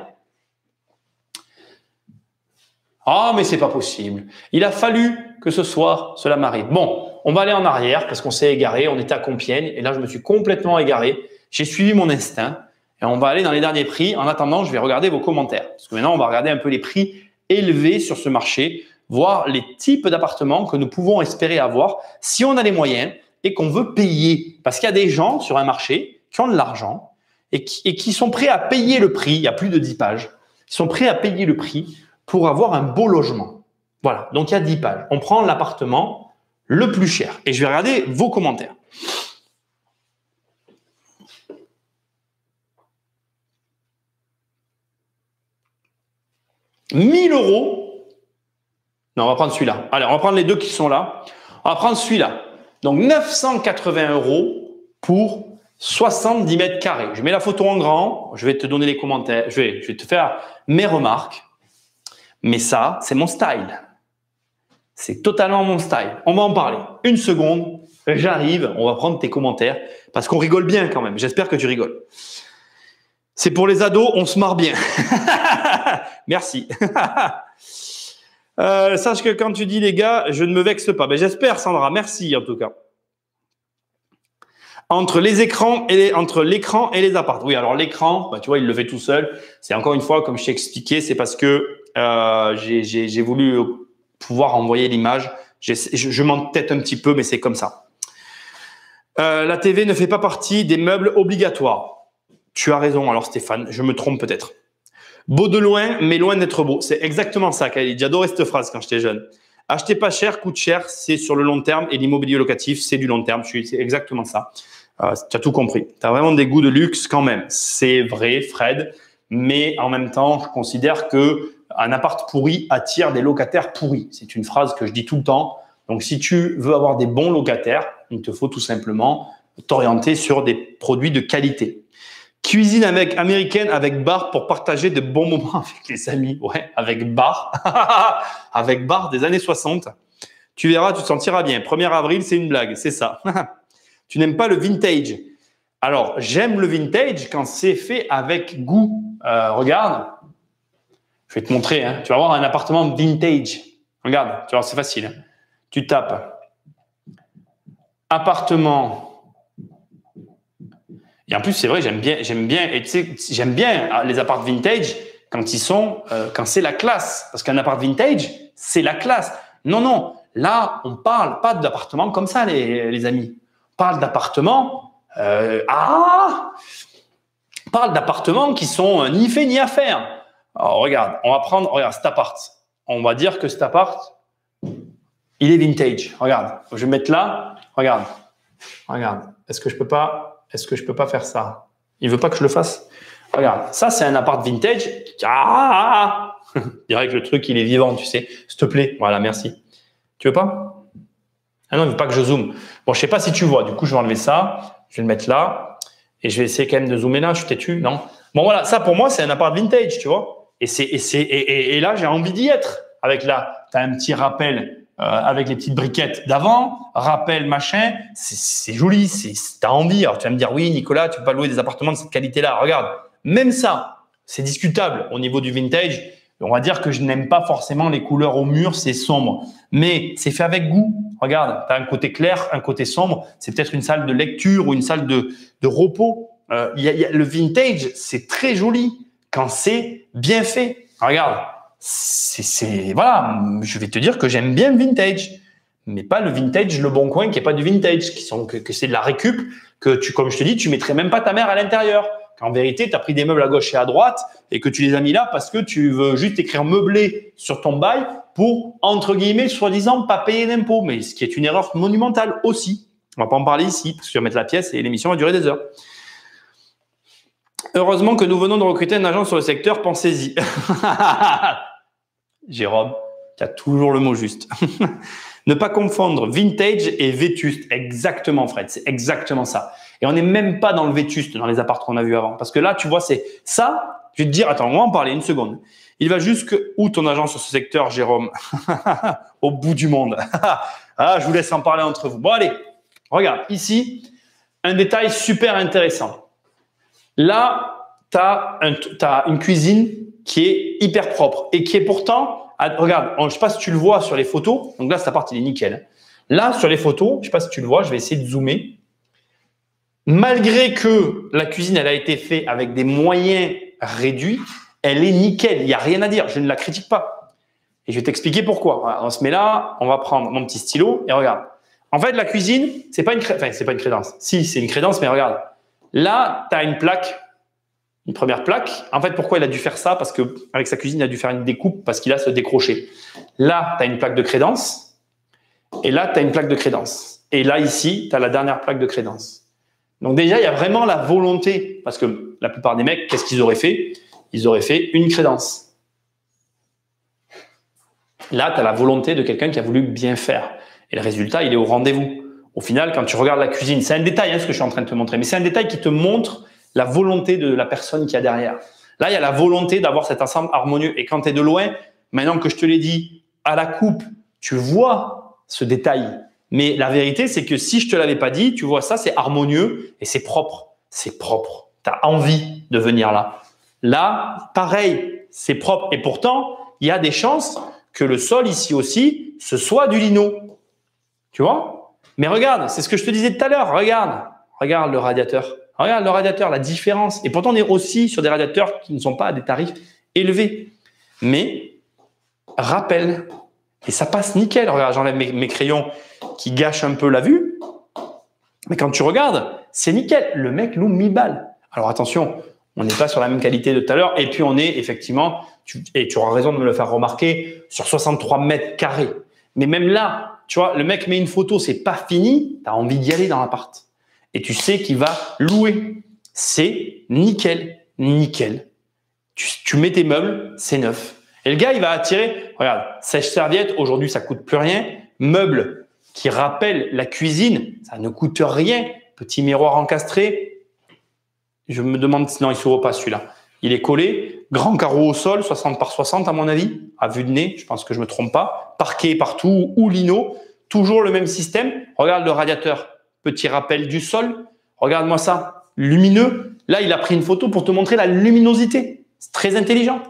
Ah, mais c'est pas possible. Il a fallu que ce soir, cela m'arrive. Bon, on va aller en arrière parce qu'on s'est égaré. On était à Compiègne et là, je me suis complètement égaré. J'ai suivi mon instinct. Et on va aller dans les derniers prix. En attendant, je vais regarder vos commentaires. Parce que maintenant, on va regarder un peu les prix élevés sur ce marché, voir les types d'appartements que nous pouvons espérer avoir si on a les moyens et qu'on veut payer. Parce qu'il y a des gens sur un marché qui ont de l'argent et qui sont prêts à payer le prix. Il y a plus de 10 pages. Ils sont prêts à payer le prix pour avoir un beau logement. Voilà, donc il y a 10 pages. On prend l'appartement le plus cher. Et je vais regarder vos commentaires. « 1000 euros ». Non, on va prendre celui-là. Allez, on va prendre les deux qui sont là. On va prendre celui-là. Donc, 980 euros pour 70 mètres carrés. Je mets la photo en grand. Je vais te donner les commentaires. Je vais te faire mes remarques. Mais ça, c'est mon style. C'est totalement mon style. On va en parler. Une seconde. J'arrive. On va prendre tes commentaires. Parce qu'on rigole bien quand même. J'espère que tu rigoles. C'est pour les ados, on se marre bien. Merci. Sache que quand tu dis les gars, je ne me vexe pas. Ben, j'espère, Sandra. Merci en tout cas. Entre l'écran et les apparts. Oui, alors l'écran, bah, tu vois, il le fait tout seul. C'est encore une fois, comme je t'ai expliqué, c'est parce que j'ai voulu pouvoir envoyer l'image. Je m'entête un petit peu, mais c'est comme ça. La TV ne fait pas partie des meubles obligatoires. Tu as raison, alors Stéphane, je me trompe peut-être. Beau de loin, mais loin d'être beau. C'est exactement ça, Khalid. J'adorais cette phrase quand j'étais jeune. Acheter pas cher, coûte cher, c'est sur le long terme et l'immobilier locatif, c'est du long terme. C'est exactement ça. Tu as tout compris. Tu as vraiment des goûts de luxe quand même. C'est vrai, Fred, mais en même temps, je considère qu'un appart pourri attire des locataires pourris. C'est une phrase que je dis tout le temps. Donc, si tu veux avoir des bons locataires, il te faut tout simplement t'orienter sur des produits de qualité. Cuisine américaine avec bar pour partager de bons moments avec les amis. Ouais, avec bar. Avec bar des années 60. Tu verras, tu te sentiras bien. 1er avril, c'est une blague, c'est ça. Tu n'aimes pas le vintage. Alors, j'aime le vintage quand c'est fait avec goût. Regarde. Je vais te montrer. Hein. Tu vas avoir un appartement vintage. Regarde, tu vois, c'est facile. Hein. Tu tapes appartement. Et en plus, c'est vrai, j'aime bien, et tu sais, j'aime bien les apparts vintage quand quand c'est la classe. Parce qu'un appart vintage, c'est la classe. Non, là, on parle pas d'appartements comme ça, les amis. On parle d'appartements, parle d'appartements qui sont ni fait ni à faire. Alors, regarde, regarde cet appart. On va dire que cet appart, il est vintage. Regarde, je vais mettre là. Regarde. Est-ce que je peux pas faire ça? Il veut pas que je le fasse? Regarde, ça c'est un appart vintage. Je dirais que le truc il est vivant, tu sais. S'il te plaît, voilà, merci. Tu veux pas? Ah non, il veut pas que je zoome. Bon, je sais pas si tu vois. Du coup, je vais enlever ça. Je vais le mettre là et je vais essayer quand même de zoomer là. Je suis têtu, non? Bon voilà, ça pour moi c'est un appart vintage, tu vois. Et là j'ai envie d'y être. Avec là, tu as un petit rappel. Avec les petites briquettes d'avant, rappel, machin, c'est joli, t'as envie. Alors tu vas me dire, oui, Nicolas, tu peux pas louer des appartements de cette qualité-là. Regarde, même ça, c'est discutable au niveau du vintage. On va dire que je n'aime pas forcément les couleurs au mur, c'est sombre, mais c'est fait avec goût. Regarde, tu as un côté clair, un côté sombre. C'est peut-être une salle de lecture ou une salle de repos. Le vintage, c'est très joli quand c'est bien fait. Regarde. Voilà, je vais te dire que j'aime bien le vintage, mais pas le vintage Le Bon Coin qui est pas du vintage, que c'est de la récup, comme je te dis, tu mettrais même pas ta mère à l'intérieur. Qu'en vérité, tu as pris des meubles à gauche et à droite et que tu les as mis là parce que tu veux juste écrire meublé sur ton bail pour, entre guillemets, soi-disant, pas payer d'impôts, mais ce qui est une erreur monumentale aussi. On va pas en parler ici parce que tu vas mettre la pièce et l'émission va durer des heures. Heureusement que nous venons de recruter un agent sur le secteur, pensez-y. Jérôme, tu as toujours le mot juste. Ne pas confondre vintage et vétuste. Exactement, Fred, c'est exactement ça. Et on n'est même pas dans le vétuste, dans les apparts qu'on a vus avant. Parce que là, tu vois, c'est ça. Je vais te dire, attends, on va en parler une seconde. Il va jusqu'où ton agent sur ce secteur, Jérôme? Au bout du monde. Je vous laisse en parler entre vous. Bon, allez, regarde, ici, un détail super intéressant. Là, tu as une cuisine qui est hyper propre et qui est pourtant, regarde, je ne sais pas si tu le vois sur les photos. Donc là, cette appart, il est nickel. Là, sur les photos, je ne sais pas si tu le vois, je vais essayer de zoomer. malgré que la cuisine, elle a été faite avec des moyens réduits, elle est nickel. Il n'y a rien à dire. Je ne la critique pas. Et je vais t'expliquer pourquoi. Voilà, on se met là, on va prendre mon petit stylo et regarde. En fait, la cuisine, c'est pas une crédence. Si, c'est une crédence, mais regarde. Là, tu as une plaque, une première plaque. En fait, pourquoi il a dû faire ça? Parce que avec sa cuisine, il a dû faire une découpe parce qu'il a ce décroché. Là, tu as une plaque de crédence. Et là, tu as une plaque de crédence. Et là, ici, tu as la dernière plaque de crédence. Donc déjà, il y a vraiment la volonté. Parce que la plupart des mecs, qu'est-ce qu'ils auraient fait? Ils auraient fait une crédence. Là, tu as la volonté de quelqu'un qui a voulu bien faire. Et le résultat, il est au rendez-vous. Au final, quand tu regardes la cuisine, c'est un détail ce que je suis en train de te montrer, mais c'est un détail qui te montre la volonté de la personne qui a derrière. Là, il y a la volonté d'avoir cet ensemble harmonieux. Et quand tu es de loin, maintenant que je te l'ai dit, à la coupe, tu vois ce détail. Mais la vérité, c'est que si je te l'avais pas dit, tu vois ça, c'est harmonieux et c'est propre. C'est propre. Tu as envie de venir là. Là, pareil, c'est propre. Et pourtant, il y a des chances que le sol ici aussi, ce soit du lino. Tu vois? Mais regarde, c'est ce que je te disais tout à l'heure. Regarde le radiateur. Regarde le radiateur, la différence. Et pourtant, on est aussi sur des radiateurs qui ne sont pas à des tarifs élevés. Mais, rappel, et ça passe nickel. Regarde, j'enlève mes crayons qui gâchent un peu la vue. Mais quand tu regardes, c'est nickel. Le mec loue 1000 balles. Alors attention, on n'est pas sur la même qualité de tout à l'heure. Et puis, on est effectivement, et tu auras raison de me le faire remarquer, sur 63 mètres carrés. Mais même là, tu vois, le mec met une photo, c'est pas fini, tu as envie d'y aller dans l'appart. Et tu sais qu'il va louer. C'est nickel, nickel. Tu mets tes meubles, c'est neuf. Et le gars, il va attirer, regarde, sèche-serviette, aujourd'hui, ça coûte plus rien. Meubles qui rappellent la cuisine, ça ne coûte rien. Petit miroir encastré. Je me demande, non, il ne s'ouvre pas celui-là. Il est collé. Grand carreau au sol, 60 par 60 à mon avis, à vue de nez, je pense que je me trompe pas. Parquet partout ou lino. Toujours le même système. Regarde le radiateur. Petit rappel du sol. Regarde-moi ça. Lumineux. Là, il a pris une photo pour te montrer la luminosité. C'est très intelligent.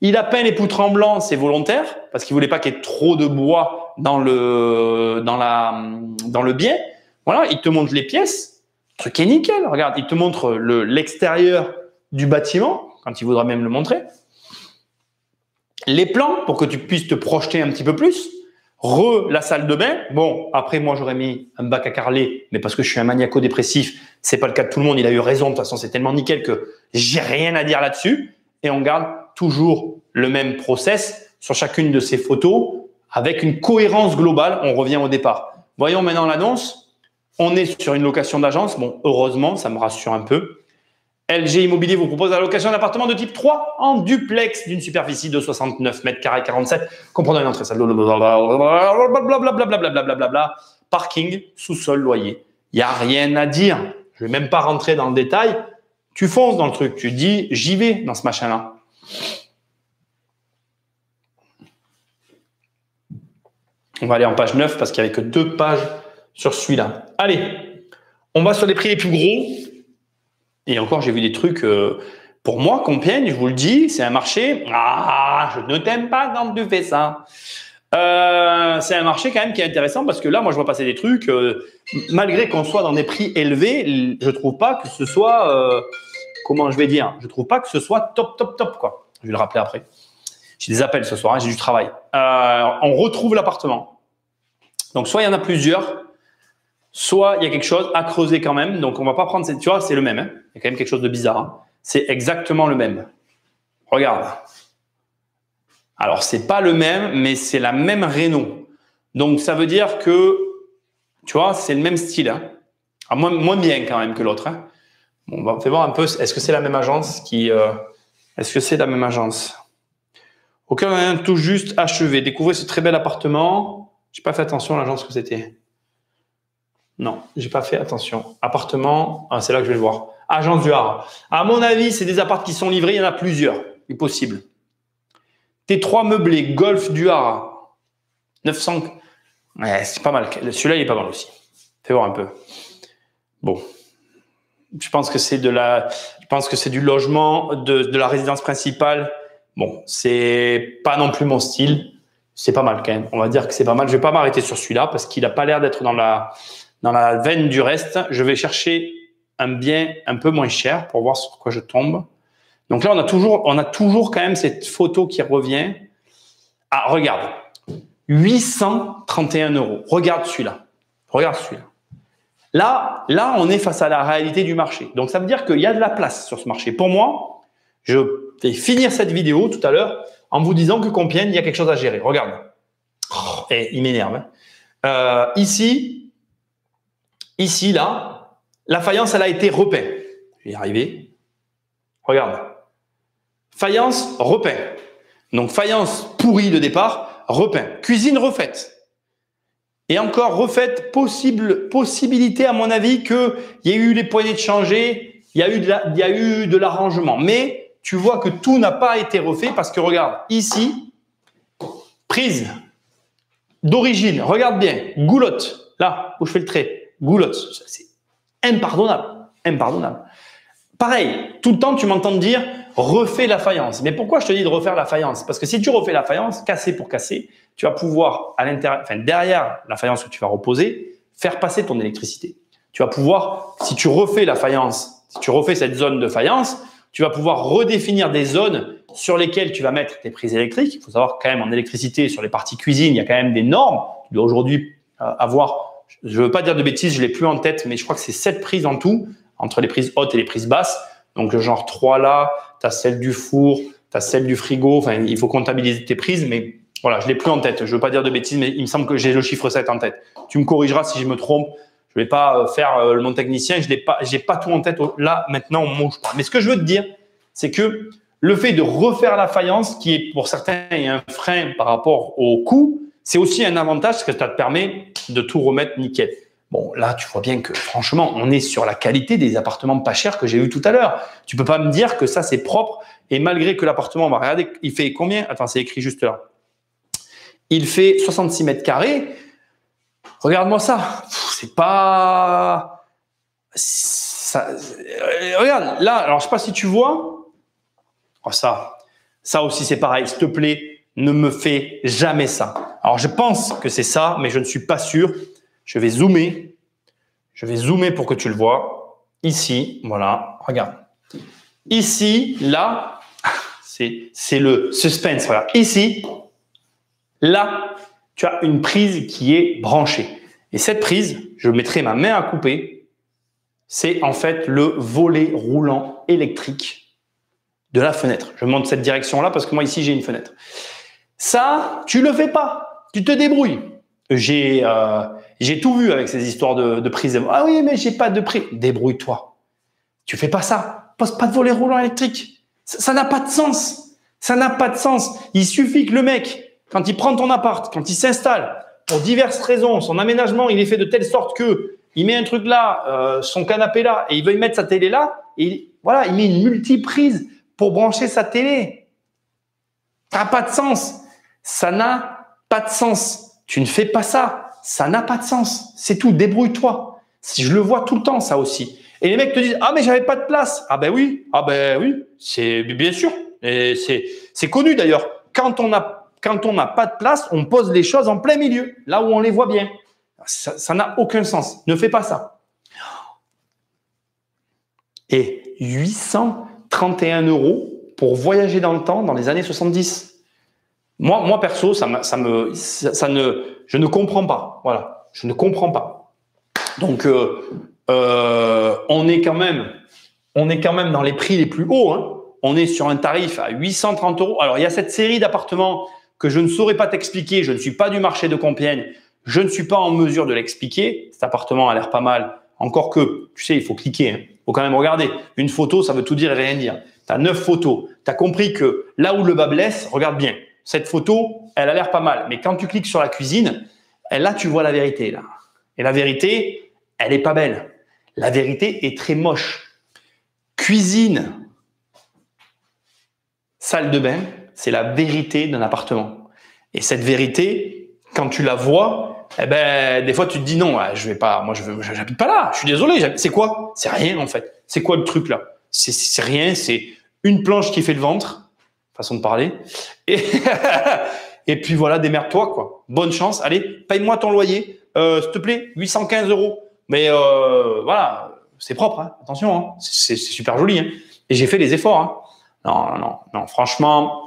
Il a peint les poutres en blanc, c'est volontaire, parce qu'il voulait pas qu'il y ait trop de bois dans le bien. Voilà, il te montre les pièces. Le truc est nickel. Regarde, il te montre l'extérieur du bâtiment, quand il voudra même le montrer. Les plans, pour que tu puisses te projeter un petit peu plus. La salle de bain. Bon, après, moi, j'aurais mis un bac à carreler, mais parce que je suis un maniaco-dépressif, c'est pas le cas de tout le monde. Il a eu raison. De toute façon, c'est tellement nickel que j'ai rien à dire là-dessus. Et on garde toujours le même process sur chacune de ces photos avec une cohérence globale. On revient au départ. Voyons maintenant l'annonce. On est sur une location d'agence. Bon, heureusement, ça me rassure un peu. LG Immobilier vous propose la location d'un appartement de type 3 en duplex d'une superficie de 69 mètres carrés 47, comprenant une entrée salle, blablabla, parking, sous-sol, loyer. Il n'y a rien à dire. Je ne vais même pas rentrer dans le détail. Tu fonces dans le truc. Tu dis, j'y vais dans ce machin-là. On va aller en page 9 parce qu'il n'y avait que 2 pages sur celui-là. Allez, on va sur les prix les plus gros. Et encore, j'ai vu des trucs, pour moi, Compiègne, je vous le dis, c'est un marché, je ne t'aime pas quand tu fais ça. C'est un marché quand même qui est intéressant parce que là, moi, je vois passer des trucs, malgré qu'on soit dans des prix élevés, je trouve pas que ce soit, comment je vais dire, je trouve pas que ce soit top, quoi. Je vais le rappeler après. J'ai des appels ce soir, j'ai du travail. On retrouve l'appartement. Donc, soit il y en a plusieurs, soit il y a quelque chose à creuser quand même. Donc, on va pas prendre cette… Tu vois, c'est le même. Hein. Il y a quand même quelque chose de bizarre. Hein. C'est exactement le même. Regarde. Alors, c'est pas le même, mais c'est la même réno. Donc, ça veut dire que, tu vois, c'est le même style. Hein. Alors, moins bien quand même que l'autre. Hein. Bon, on va voir un peu. Est-ce que c'est la même agence qui… Est-ce que c'est la même agence? Aucun moyen tout juste achevé. Découvrez ce très bel appartement. J'ai pas fait attention à l'agence que c'était. Non, j'ai pas fait attention. Appartement, c'est là que je vais le voir. Agence du Har. À mon avis, c'est des apparts qui sont livrés. Il y en a plusieurs. C'est possible. T3 meublé, Golf du Har. 900. Ouais, c'est pas mal. Celui-là, il est pas mal aussi. Fais voir un peu. Bon. Je pense que c'est du logement, de la résidence principale. Bon, c'est pas non plus mon style. C'est pas mal quand même. On va dire que c'est pas mal. Je vais pas m'arrêter sur celui-là parce qu'il a pas l'air d'être dans la veine du reste. Je vais chercher un bien un peu moins cher pour voir sur quoi je tombe. Donc là, on a toujours quand même cette photo qui revient. Ah, regarde. 831 €. Regarde celui-là. Regarde celui-là. Là, on est face à la réalité du marché. Donc, ça veut dire qu'il y a de la place sur ce marché. Pour moi, je vais finir cette vidéo tout à l'heure en vous disant que Compiègne, il y a quelque chose à gérer. Regarde. Oh, il m'énerve. Hein. Ici, là, la faïence, elle a été repeinte. Je vais y arriver. Regarde. Faïence repeint. Donc, faïence pourrie de départ, repeint. Cuisine refaite. Et encore refaite, possibilité, à mon avis, qu'il y ait eu les poignées de changer, il y a eu de l'arrangement. Mais tu vois que tout n'a pas été refait parce que regarde, ici, prise d'origine, regarde bien, goulotte, là où je fais le trait, goulotte, c'est impardonnable, impardonnable. Pareil, tout le temps tu m'entends dire refais la faïence. Mais pourquoi je te dis de refaire la faïence? Parce que si tu refais la faïence, casser pour casser, tu vas pouvoir à l'intérieur, enfin derrière la faïence que tu vas reposer, faire passer ton électricité. Tu vas pouvoir, si tu refais la faïence, si tu refais cette zone de faïence, tu vas pouvoir redéfinir des zones sur lesquelles tu vas mettre tes prises électriques. Il faut savoir quand même en électricité, sur les parties cuisine, il y a quand même des normes. Tu dois aujourd'hui avoir, je ne veux pas dire de bêtises, je ne l'ai plus en tête, mais je crois que c'est 7 prises en tout, entre les prises hautes et les prises basses. Donc, genre 3 là, tu as celle du four, tu as celle du frigo. Enfin, il faut comptabiliser tes prises, mais voilà, je ne l'ai plus en tête. Je ne veux pas dire de bêtises, mais il me semble que j'ai le chiffre 7 en tête. Tu me corrigeras si je me trompe. Je ne vais pas faire mon technicien. Je n'ai pas tout en tête là, maintenant, au moment où je parle. Mais ce que je veux te dire, c'est que le fait de refaire la faïence, qui est pour certains un frein par rapport au coût, c'est aussi un avantage parce que ça te permet de tout remettre nickel. Bon, là, tu vois bien que franchement, on est sur la qualité des appartements pas chers que j'ai eu tout à l'heure. Tu peux pas me dire que ça, c'est propre. Et malgré que l'appartement, on va regarder, il fait combien? Attends, c'est écrit juste là. Il fait 66 mètres carrés. Regarde-moi ça. C'est pas… regarde, là, alors je sais pas si tu vois. Oh, ça aussi, c'est pareil. S'il te plaît, ne me fais jamais ça. Alors, je pense que c'est ça, mais je ne suis pas sûr. Je vais zoomer. Je vais zoomer pour que tu le vois. Ici, voilà, regarde. Ici, là, c'est le suspense. Regarde. Ici, là, tu as une prise qui est branchée. Et cette prise, je mettrai ma main à couper. C'est en fait le volet roulant électrique de la fenêtre. Je monte cette direction-là parce que moi, ici, j'ai une fenêtre. Ça, tu le fais pas. Tu te débrouilles. J'ai tout vu avec ces histoires de prise. Ah oui, mais j'ai pas de prise. Débrouille-toi. Tu fais pas ça. Pose pas de volet roulant électrique. Ça n'a pas de sens. Ça n'a pas de sens. Il suffit que le mec, quand il prend ton appart, quand il s'installe, pour diverses raisons, son aménagement, il est fait de telle sorte que il met un truc là, son canapé là, et il veut y mettre sa télé là, et voilà, il met une multiprise pour brancher sa télé. Ça n'a pas de sens. Ça n'a pas de sens. Tu ne fais pas ça. Ça n'a pas de sens. C'est tout. Débrouille-toi. Si je le vois tout le temps, ça aussi. Et les mecs te disent, ah, mais j'avais pas de place. Ah ben oui. Ah ben oui. C'est bien sûr. Et c'est connu d'ailleurs. Quand on n'a pas de place, on pose les choses en plein milieu, là où on les voit bien. Ça n'a aucun sens. Ne fais pas ça. Et 831 € pour voyager dans le temps dans les années 70. Moi perso, je ne comprends pas. Voilà, je ne comprends pas. Donc, on est quand même dans les prix les plus hauts. Hein. On est sur un tarif à 830 €. Alors, il y a cette série d'appartements que je ne saurais pas t'expliquer. Je ne suis pas du marché de Compiègne. Je ne suis pas en mesure de l'expliquer. Cet appartement a l'air pas mal. Encore que, tu sais, il faut cliquer. Hein. Il faut quand même regarder. Une photo, ça veut tout dire et rien dire. Tu as 9 photos. Tu as compris que là où le bas blesse, regarde bien. Cette photo, elle a l'air pas mal. Mais quand tu cliques sur la cuisine, là, tu vois la vérité. Là. Et la vérité, elle n'est pas belle. La vérité est très moche. Cuisine, salle de bain, c'est la vérité d'un appartement. Et cette vérité, quand tu la vois, eh ben, des fois, tu te dis non, je vais pas, moi, j'habite pas là. Je suis désolé. C'est quoi? C'est rien, en fait. C'est quoi le truc là? C'est rien. C'est une planche qui fait le ventre. Façon de parler. Et puis voilà, démerde-toi, quoi. Bonne chance. Allez, paye-moi ton loyer. S'il te plaît, 815 €. Mais voilà, c'est propre, hein, attention, hein, c'est super joli. Hein. Et j'ai fait les efforts. Hein. Non, franchement.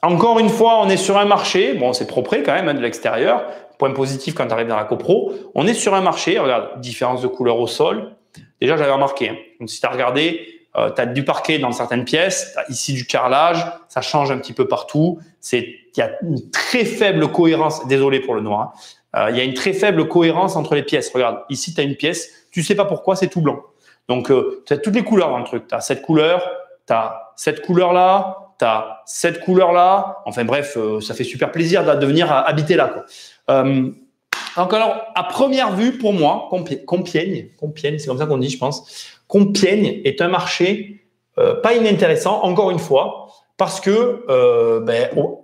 Encore une fois, on est sur un marché. Bon, c'est propre quand même hein, de l'extérieur. Point positif quand tu arrives dans la copro. On est sur un marché. Regarde, différence de couleur au sol. Déjà, j'avais remarqué. Hein. Donc, si tu as regardé, tu as du parquet dans certaines pièces. T'as ici du carrelage. Ça change un petit peu partout. Il y a une très faible cohérence. Désolé pour le noir. Hein. Il y a une très faible cohérence entre les pièces. Regarde, ici, tu as une pièce. Tu sais pas pourquoi, c'est tout blanc. Donc, tu as toutes les couleurs dans le truc. Tu as cette couleur, tu as cette couleur-là, tu as cette couleur-là. Enfin bref, ça fait super plaisir de venir habiter là. Quoi. Donc alors, à première vue, pour moi, Compiègne, c'est comme ça qu'on dit, je pense. Compiègne est un marché pas inintéressant, encore une fois, parce que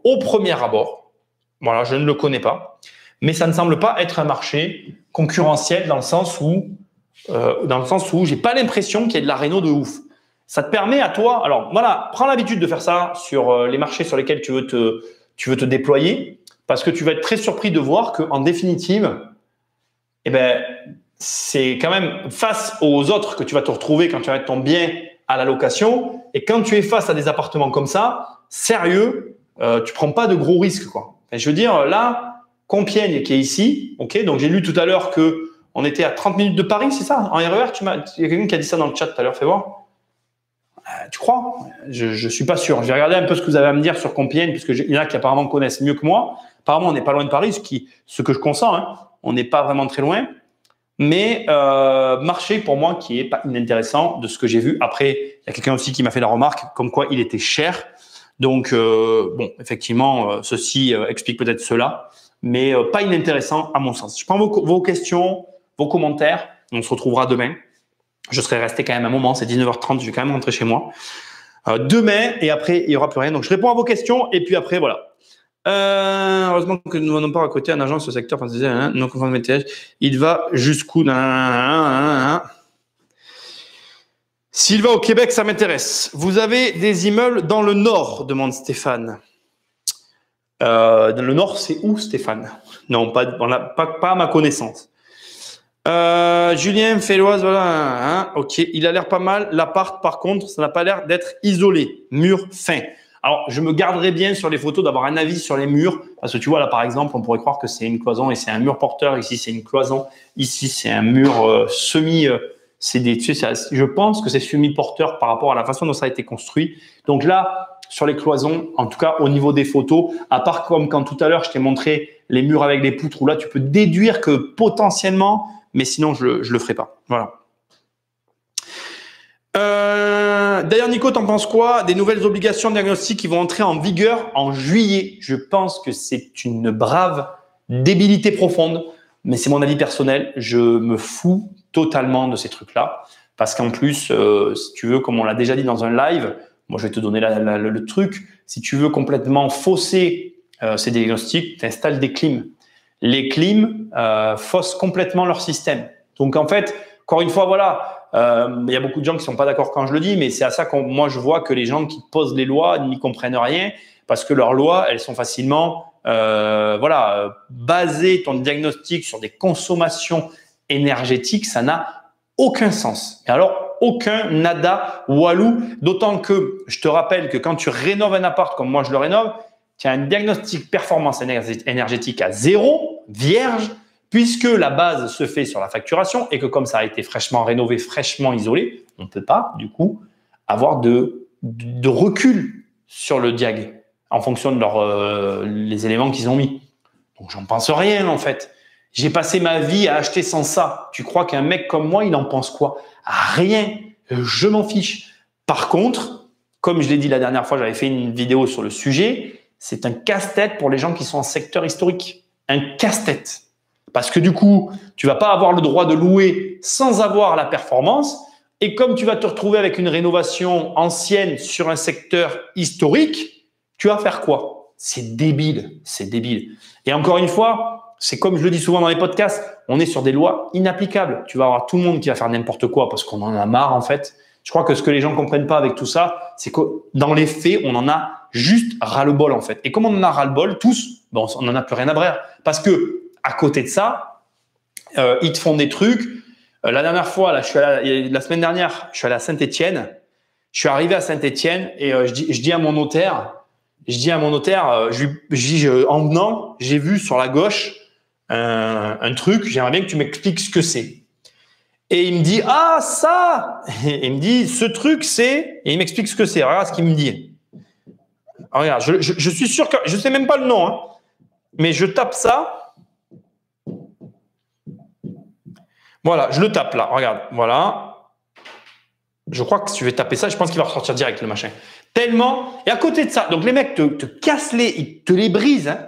au premier abord, voilà, je ne le connais pas, mais ça ne semble pas être un marché concurrentiel dans le sens où j'ai pas l'impression qu'il y ait de la réno de ouf. Ça te permet à toi, alors voilà, prends l'habitude de faire ça sur les marchés sur lesquels tu veux te déployer, parce que tu vas être très surpris de voir qu'en définitive, c'est quand même face aux autres que tu vas te retrouver quand tu vas mettre ton bien à la location. Et quand tu es face à des appartements comme ça, sérieux, tu prends pas de gros risques, quoi. Enfin, je veux dire, là, Compiègne qui est ici, ok, donc j'ai lu tout à l'heure que on était à 30 minutes de Paris, c'est ça? En RER, il y a quelqu'un qui a dit ça dans le chat tout à l'heure, fais voir. Tu crois? Je suis pas sûr. Je vais regarder un peu ce que vous avez à me dire sur Compiègne, puisque il y en a qui apparemment connaissent mieux que moi. Apparemment, on n'est pas loin de Paris, ce que je consens. Hein. On n'est pas vraiment très loin. Mais marché pour moi qui est pas inintéressant de ce que j'ai vu. Après, il y a quelqu'un aussi qui m'a fait la remarque comme quoi il était cher. Donc bon, effectivement, ceci explique peut-être cela, mais pas inintéressant à mon sens. Je prends vos questions, vos commentaires. On se retrouvera demain. Je serai resté quand même un moment, c'est 19h30, je vais quand même rentrer chez moi. Demain, et après, il n'y aura plus rien. Donc, je réponds à vos questions, et puis après, voilà. Heureusement que nous n'avons pas à côté un agent sur ce secteur, non conforme métier. Il va jusqu'où? S'il va au Québec, ça m'intéresse. Vous avez des immeubles dans le nord, demande Stéphane. Dans le nord, c'est où, Stéphane? Non, pas à ma connaissance. Julien Féloise, voilà, hein, ok, il a l'air pas mal. L'appart, par contre, ça n'a pas l'air d'être isolé. Mur fin. Alors, je me garderai bien sur les photos d'avoir un avis sur les murs, parce que tu vois là, par exemple, on pourrait croire que c'est une cloison et c'est un mur porteur. Ici, c'est une cloison. Ici, c'est un mur semi. Je pense que c'est semi-porteur par rapport à la façon dont ça a été construit. Donc là, sur les cloisons, en tout cas au niveau des photos, à part comme quand tout à l'heure je t'ai montré les murs avec les poutres, où là tu peux déduire que potentiellement, mais sinon je le ferai pas. Voilà. D'ailleurs, Nico, t'en penses quoi des nouvelles obligations de diagnostic qui vont entrer en vigueur en juillet? Je pense que c'est une brave débilité profonde, mais c'est mon avis personnel. Je me fous totalement de ces trucs-là, parce qu'en plus, si tu veux, comme on l'a déjà dit dans un live, moi je vais te donner le truc. Si tu veux complètement fausser ces diagnostics, tu installes des clims. Les clims faussent complètement leur système. Donc en fait, encore une fois, voilà. Il y a beaucoup de gens qui sont pas d'accord quand je le dis, mais c'est à ça que moi je vois que les gens qui posent les lois n'y comprennent rien, parce que leurs lois, elles sont facilement, baser ton diagnostic sur des consommations énergétiques, ça n'a aucun sens. Et alors, aucun, nada, walou, d'autant que je te rappelle que quand tu rénoves un appart comme moi je le rénove, tu as un diagnostic performance énergétique à 0, vierge, puisque la base se fait sur la facturation et que comme ça a été fraîchement rénové, fraîchement isolé, on ne peut pas, du coup, avoir de recul sur le diag en fonction de les éléments qu'ils ont mis. Donc, j'en pense rien, en fait. J'ai passé ma vie à acheter sans ça. Tu crois qu'un mec comme moi, il en pense quoi? Rien. Je m'en fiche. Par contre, comme je l'ai dit la dernière fois, j'avais fait une vidéo sur le sujet, c'est un casse-tête pour les gens qui sont en secteur historique. Un casse-tête. Parce que du coup, tu vas pas avoir le droit de louer sans avoir la performance. Et comme tu vas te retrouver avec une rénovation ancienne sur un secteur historique, tu vas faire quoi? C'est débile, c'est débile. Et encore une fois, c'est comme je le dis souvent dans les podcasts, on est sur des lois inapplicables. Tu vas avoir tout le monde qui va faire n'importe quoi parce qu'on en a marre en fait. Je crois que ce que les gens comprennent pas avec tout ça, c'est que dans les faits, on en a juste ras-le-bol en fait. Et comme on en a ras-le-bol, tous, bon, on n'en a plus rien à brère. Parce que à côté de ça, ils te font des trucs. La dernière fois, là, la semaine dernière, je suis allé à Saint-Étienne. Je suis arrivé à Saint-Étienne et je dis à mon notaire, en venant, j'ai vu sur la gauche un truc, j'aimerais bien que tu m'expliques ce que c'est. Et il me dit, ah, ça! Et il me dit, ce truc, c'est… Et il m'explique ce que c'est. Regarde ce qu'il me dit. Alors, regarde, je suis sûr que… Je ne sais même pas le nom, hein, mais je tape ça. Voilà, je le tape là. Regarde, voilà. Je crois que si tu veux taper ça, je pense qu'il va ressortir direct, le machin. Tellement… Et à côté de ça, donc les mecs te cassent ils te les brisent. Hein.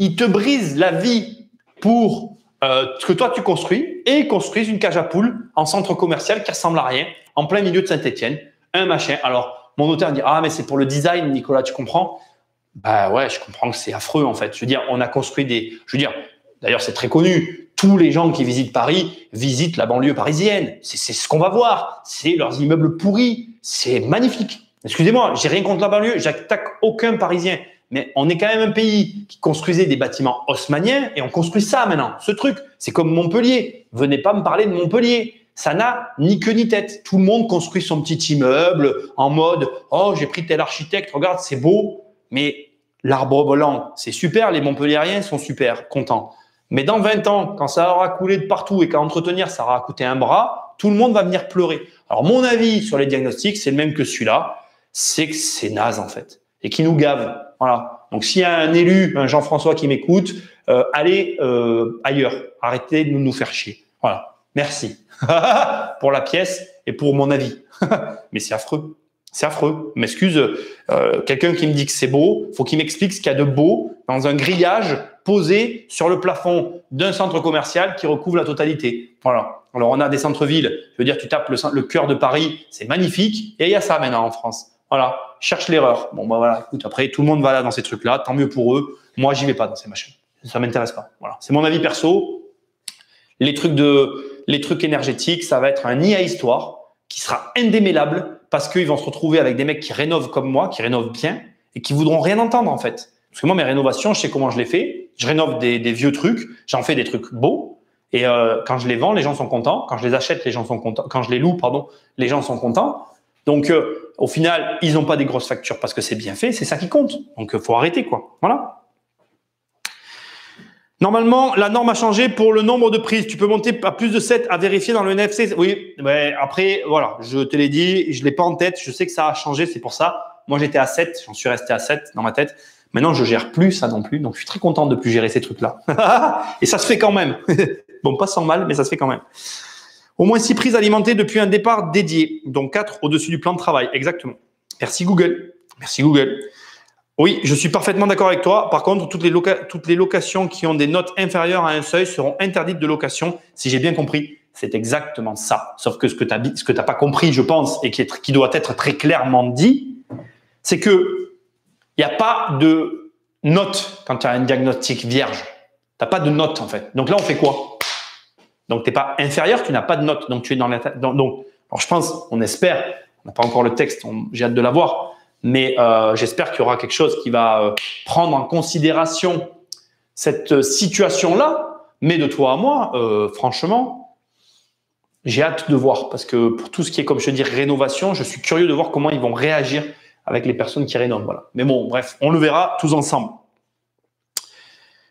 Ils te brisent la vie pour… ce que toi tu construis, et ils construisent une cage à poules en centre commercial qui ressemble à rien, en plein milieu de Saint-Étienne, un machin. Alors, mon notaire dit, ah, mais c'est pour le design, Nicolas, tu comprends? Bah ouais, je comprends que c'est affreux, en fait. Je veux dire, on a construit d'ailleurs, c'est très connu. Tous les gens qui visitent Paris visitent la banlieue parisienne. C'est ce qu'on va voir. C'est leurs immeubles pourris. C'est magnifique. Excusez-moi, j'ai rien contre la banlieue. J'attaque aucun Parisien. Mais on est quand même un pays qui construisait des bâtiments haussmanniens et on construit ça maintenant. Ce truc, c'est comme Montpellier. Venez pas me parler de Montpellier. Ça n'a ni queue ni tête. Tout le monde construit son petit immeuble en mode « Oh, j'ai pris tel architecte, regarde, c'est beau. » Mais l'arbre blanc, c'est super. Les Montpelliérains sont super contents. Mais dans 20 ans, quand ça aura coulé de partout et qu'à entretenir, ça aura coûté un bras, tout le monde va venir pleurer. Alors, mon avis sur les diagnostics, c'est le même que celui-là. C'est que c'est naze, en fait. Et qui nous gave. Voilà. Donc, s'il y a un élu, un Jean-François qui m'écoute, allez ailleurs. Arrêtez de nous faire chier. Voilà. Merci pour la pièce et pour mon avis. Mais c'est affreux. C'est affreux. M'excuse, quelqu'un qui me dit que c'est beau, faut qu'il m'explique ce qu'il y a de beau dans un grillage posé sur le plafond d'un centre commercial qui recouvre la totalité. Voilà. Alors, on a des centres-villes. Je veux dire, tu tapes le cœur de Paris, c'est magnifique. Et il y a ça maintenant en France. Voilà. Cherche l'erreur. Bon, bah voilà. Écoute, après, tout le monde va là dans ces trucs-là. Tant mieux pour eux. Moi, j'y vais pas dans ces machines. Ça m'intéresse pas. Voilà. C'est mon avis perso. Les trucs énergétiques, ça va être un nid à histoire qui sera indémêlable parce qu'ils vont se retrouver avec des mecs qui rénovent comme moi, qui rénovent bien et qui voudront rien entendre, en fait. Parce que moi, mes rénovations, je sais comment je les fais. Je rénove des vieux trucs. J'en fais des trucs beaux. Et quand je les vends, les gens sont contents. Quand je les achète, les gens sont contents. Quand je les loue, les gens sont contents. Donc, au final, ils n'ont pas des grosses factures parce que c'est bien fait. C'est ça qui compte. Donc, faut arrêter, quoi. Voilà. Normalement, la norme a changé pour le nombre de prises. Tu peux monter à plus de 7 à vérifier dans le NFC. Oui, mais après, voilà, je te l'ai dit, je ne l'ai pas en tête. Je sais que ça a changé, c'est pour ça. Moi, j'étais à 7, j'en suis resté à 7 dans ma tête. Maintenant, je gère plus ça non plus. Donc, je suis très content de ne plus gérer ces trucs-là. Et ça se fait quand même. Bon, pas sans mal, mais ça se fait quand même. Au moins 6 prises alimentées depuis un départ dédié. Donc, 4 au-dessus du plan de travail. Exactement. Merci Google. Merci Google. Oui, je suis parfaitement d'accord avec toi. Par contre, toutes les locations qui ont des notes inférieures à un seuil seront interdites de location. Si j'ai bien compris, c'est exactement ça. Sauf que ce que tu n'as pas compris, je pense, et qui doit être très clairement dit, c'est que il n'y a pas de note quand tu as un diagnostic vierge. Tu n'as pas de note, en fait. Donc là, on fait quoi? Donc, tu n'es pas inférieur, tu n'as pas de note. Donc, tu es dans la… Donc, alors, je pense, on espère, on n'a pas encore le texte, j'ai hâte de l'avoir. Mais j'espère qu'il y aura quelque chose qui va prendre en considération cette situation-là. Mais de toi à moi, franchement, j'ai hâte de voir. Parce que pour tout ce qui est, comme je te dis, rénovation, je suis curieux de voir comment ils vont réagir avec les personnes qui rénovent. Voilà. Mais bon, bref, on le verra tous ensemble.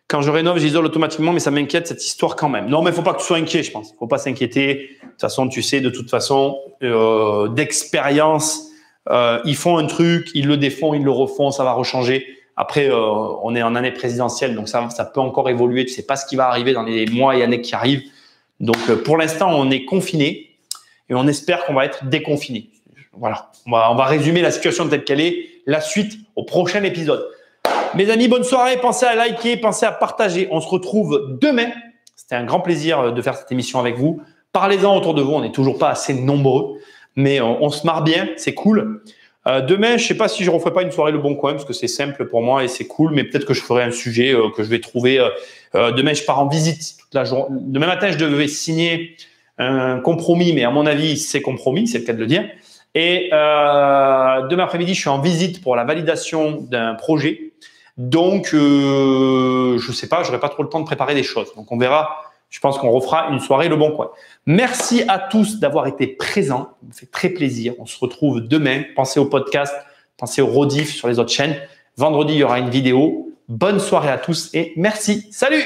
Quand je rénove, j'isole automatiquement, mais ça m'inquiète cette histoire quand même. Non, mais il ne faut pas que tu sois inquiet, je pense. Il ne faut pas s'inquiéter. De toute façon, tu sais, de toute façon, d'expérience… ils font un truc, ils le défont, ils le refont, ça va rechanger. Après, on est en année présidentielle, donc ça peut encore évoluer. Tu sais pas ce qui va arriver dans les mois et années qui arrivent. Donc, pour l'instant, on est confiné et on espère qu'on va être déconfiné. Voilà. On va résumer la situation telle qu'elle est. La suite au prochain épisode. Mes amis, bonne soirée. Pensez à liker, pensez à partager. On se retrouve demain. C'était un grand plaisir de faire cette émission avec vous. Parlez-en autour de vous. On n'est toujours pas assez nombreux. Mais on se marre bien, c'est cool. Demain, je ne sais pas si je ne referai pas une soirée Le Bon Coin parce que c'est simple pour moi et c'est cool, mais peut-être que je ferai un sujet que je vais trouver. Demain, je pars en visite toute la journée. Demain matin, je devais signer un compromis, mais à mon avis, c'est compromis, c'est le cas de le dire. Et demain après-midi, je suis en visite pour la validation d'un projet. Donc, je ne sais pas, je n'aurai pas trop le temps de préparer des choses. Donc, on verra Je pense qu'on refera une soirée Le Bon Coin. Merci à tous d'avoir été présents. Ça me fait très plaisir. On se retrouve demain. Pensez au podcast, pensez au rediff sur les autres chaînes. Vendredi, il y aura une vidéo. Bonne soirée à tous et merci. Salut!